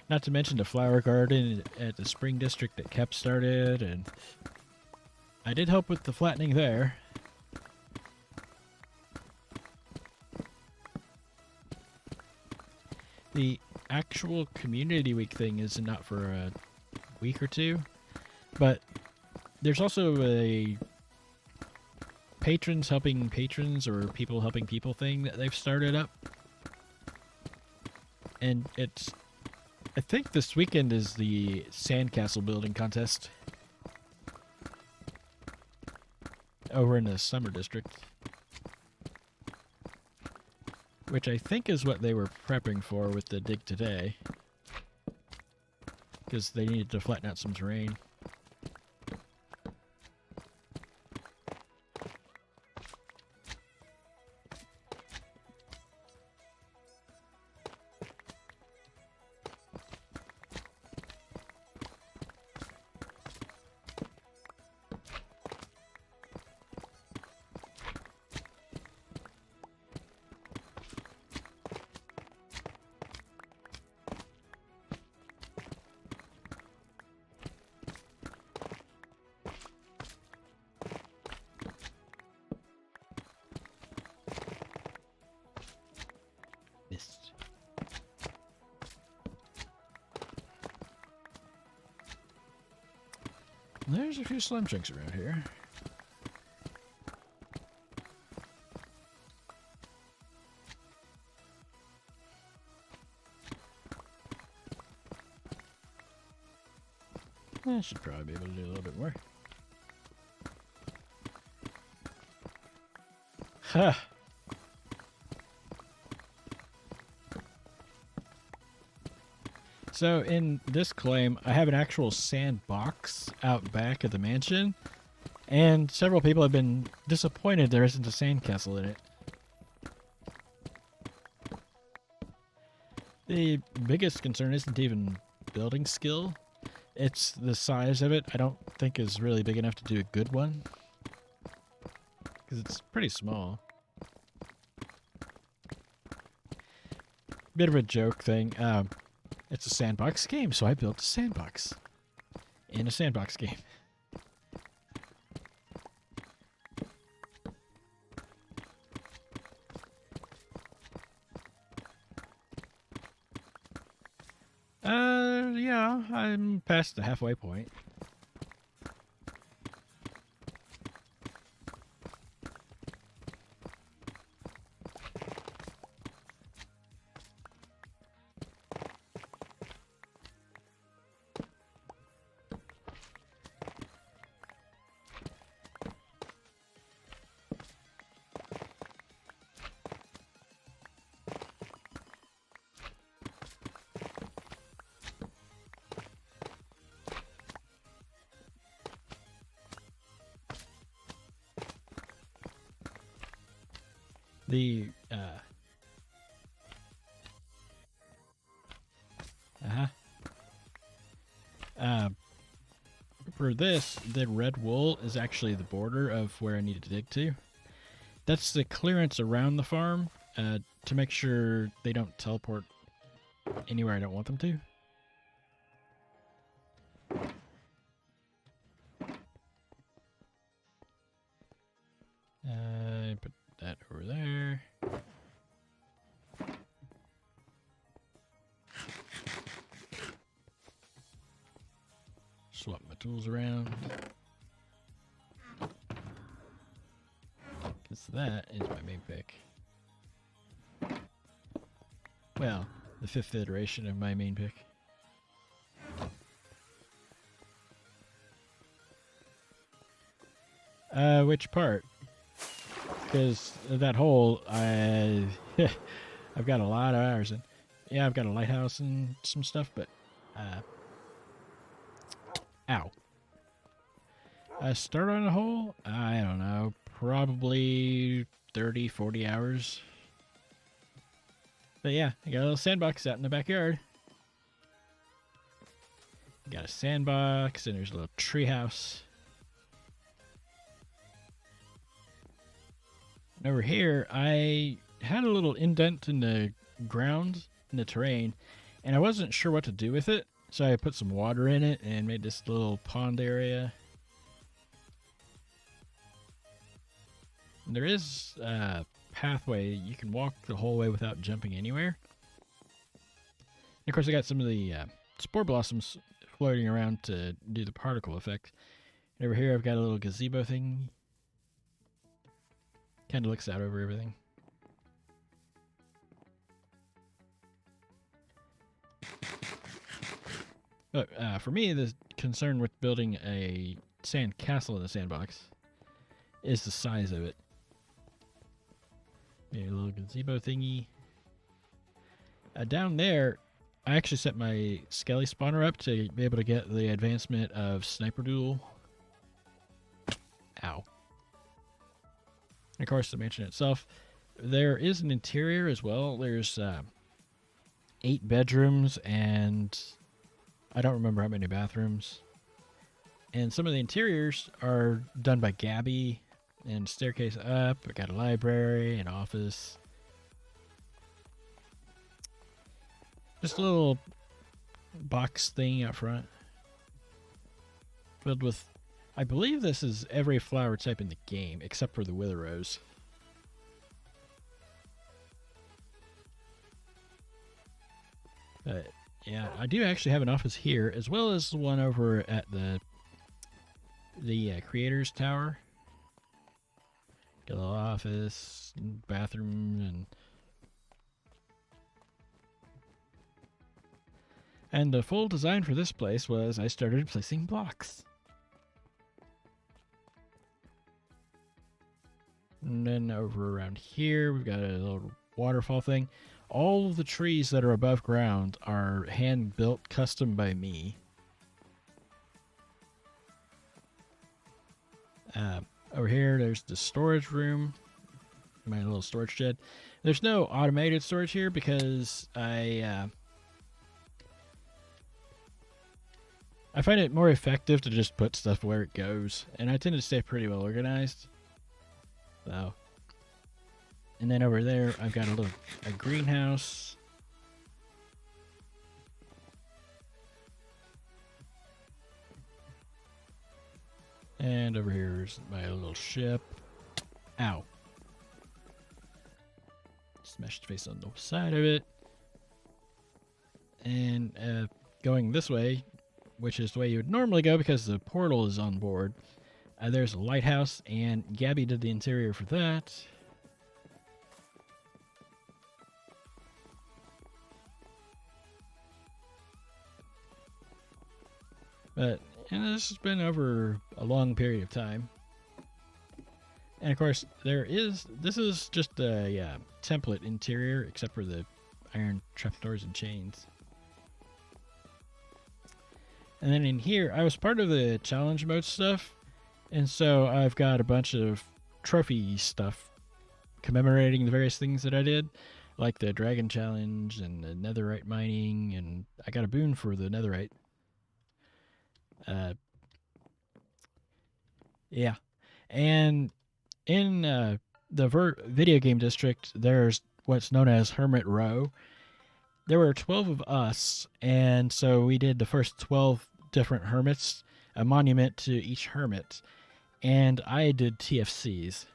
Not to mention the flower garden at the Spring District that Kep started, and I did help with the flattening there. The actual Community Week thing is not for a week or two, but there's also a patrons helping patrons or people helping people thing that they've started up. And it's, I think this weekend is the sandcastle building contest over in the Summer District, which I think is what they were prepping for with the dig today, because they needed to flatten out some terrain. There's a few slime chunks around here. I should probably be able to do a little bit more. Ha! So in this claim, I have an actual sandbox out back of the mansion, and several people have been disappointed there isn't a sandcastle in it. The biggest concern isn't even building skill, it's the size of it. I don't think is really big enough to do a good one, because it's pretty small. Bit of a joke thing. It's a sandbox game, so I built a sandbox in a sandbox game. Yeah, I'm past the halfway point. The for this, the red wool is actually the border of where I need to dig to. That's the clearance around the farm to make sure they don't teleport anywhere I don't want them to. Put that over there. Swap my tools around. Because that is my main pick. Well, the 5th iteration of my main pick. Which part? Because that hole, I've got a lot of hours in. Yeah, I've got a lighthouse and some stuff, but ow. Start on a hole? I don't know, probably 30, 40 hours. But yeah, I got a little sandbox out in the backyard. Got a sandbox, and there's a little treehouse. And over here, I had a little indent in the ground, in the terrain, and I wasn't sure what to do with it. So I put some water in it and made this little pond area. And there is a pathway. You can walk the whole way without jumping anywhere. And of course, I got some of the spore blossoms floating around to do the particle effect. And over here, I've got a little gazebo thing. Kind of looks out over everything. But for me, the concern with building a sand castle in the sandbox is the size of it. Maybe a little gazebo thingy. Down there, I actually set my Skelly spawner up to be able to get the advancement of Sniper Duel. Ow. And of course, the mansion itself. There is an interior as well. There's 8 bedrooms and I don't remember how many bathrooms. And some of the interiors are done by Gabby. And staircase up. I got a library, an office. Just a little box thing out front. Filled with, I believe this is every flower type in the game, except for the Wither Rose. But yeah, I do actually have an office here, as well as the one over at the Creators Tower. Got a little office, bathroom, and the full design for this place was I started placing blocks. And then over around here, we've got a little waterfall thing. All of the trees that are above ground are hand-built custom by me. Over here, there's the storage room, my little storage shed. There's no automated storage here because I find it more effective to just put stuff where it goes, and I tend to stay pretty well organized. So, and then over there, I've got a greenhouse. And over here's my little ship. Ow. Smashed face on the side of it. And going this way, which is the way you would normally go because the portal is on board, there's a lighthouse, and Gabby did the interior for that. But and this has been over a long period of time. And of course, this is just a template interior, except for the iron trapdoors and chains. And then in here, I was part of the challenge mode stuff, and so I've got a bunch of trophy stuff commemorating the various things that I did, like the dragon challenge and the netherite mining, and I got a boon for the netherite. Yeah. And in the video game district, there's what's known as Hermit Row. There were 12 of us, and so we did the first 12 different hermits, a monument to each hermit, and I did TFCs.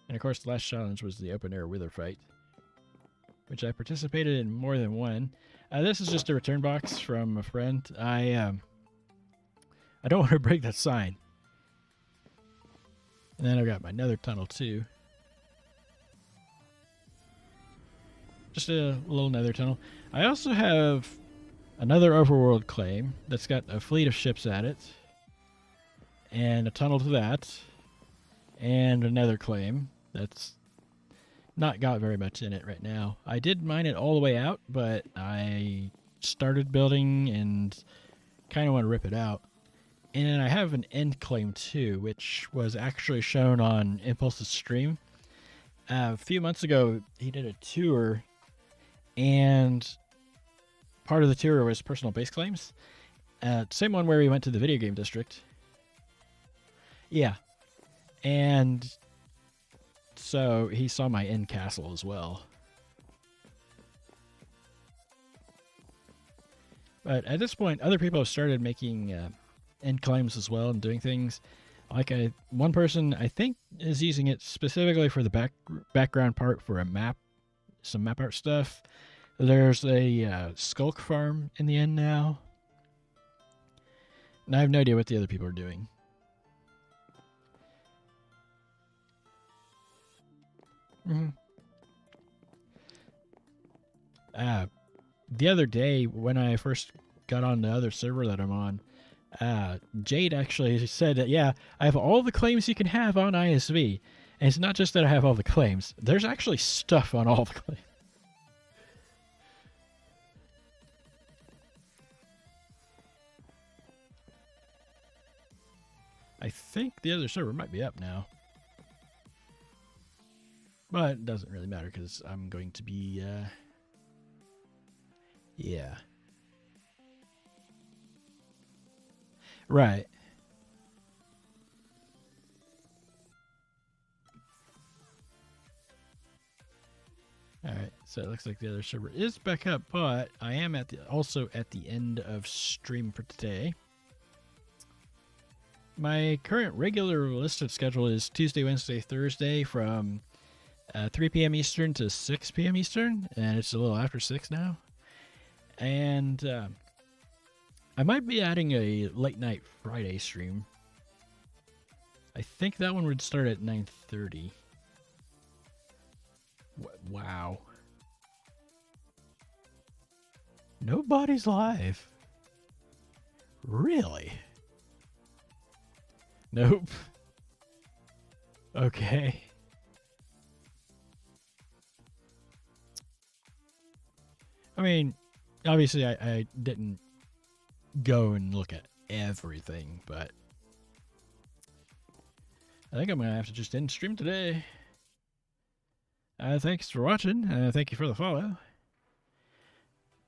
And of course, the last challenge was the open air wither fight, which I participated in more than one. This is just a return box from a friend. I don't want to break that sign. And then I've got my nether tunnel too. Just a little nether tunnel. I also have another overworld claim that's got a fleet of ships at it. And a tunnel to that. And another claim that's not got very much in it right now. I did mine it all the way out, but I started building and kind of want to rip it out. And I have an end claim too, which was actually shown on Impulse's stream. A few months ago, he did a tour, and part of the tour was personal base claims. Same one where we went to the video game district. Yeah. And so he saw my end castle as well. But at this point, other people have started making end claims as well and doing things. Like one person, I think, is using it specifically for the background part for a map, some map art stuff. There's a skulk farm in the end now. And I have no idea what the other people are doing. Mm-hmm. The other day, when I first got on the other server that I'm on, Jade actually said that, yeah, I have all the claims you can have on ISV. And it's not just that I have all the claims. There's actually stuff on all the claims. I think the other server might be up now. But it doesn't really matter because I'm going to be, yeah. Right. Alright, so it looks like the other server is back up, but I am also at the end of stream for today. My current regular listed schedule is Tuesday, Wednesday, Thursday from 3 p.m. Eastern to 6 p.m. Eastern, and it's a little after 6 now. And I might be adding a late night Friday stream. I think that one would start at 9:30. Wow. Nobody's live. Really? Nope. Okay. I mean, obviously I didn't go and look at everything, but I think I'm going to have to just end stream today. Thanks for watching. Thank you for the follow.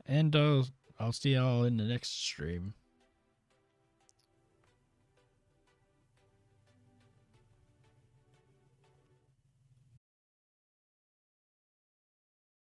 And I'll see y'all in the next stream.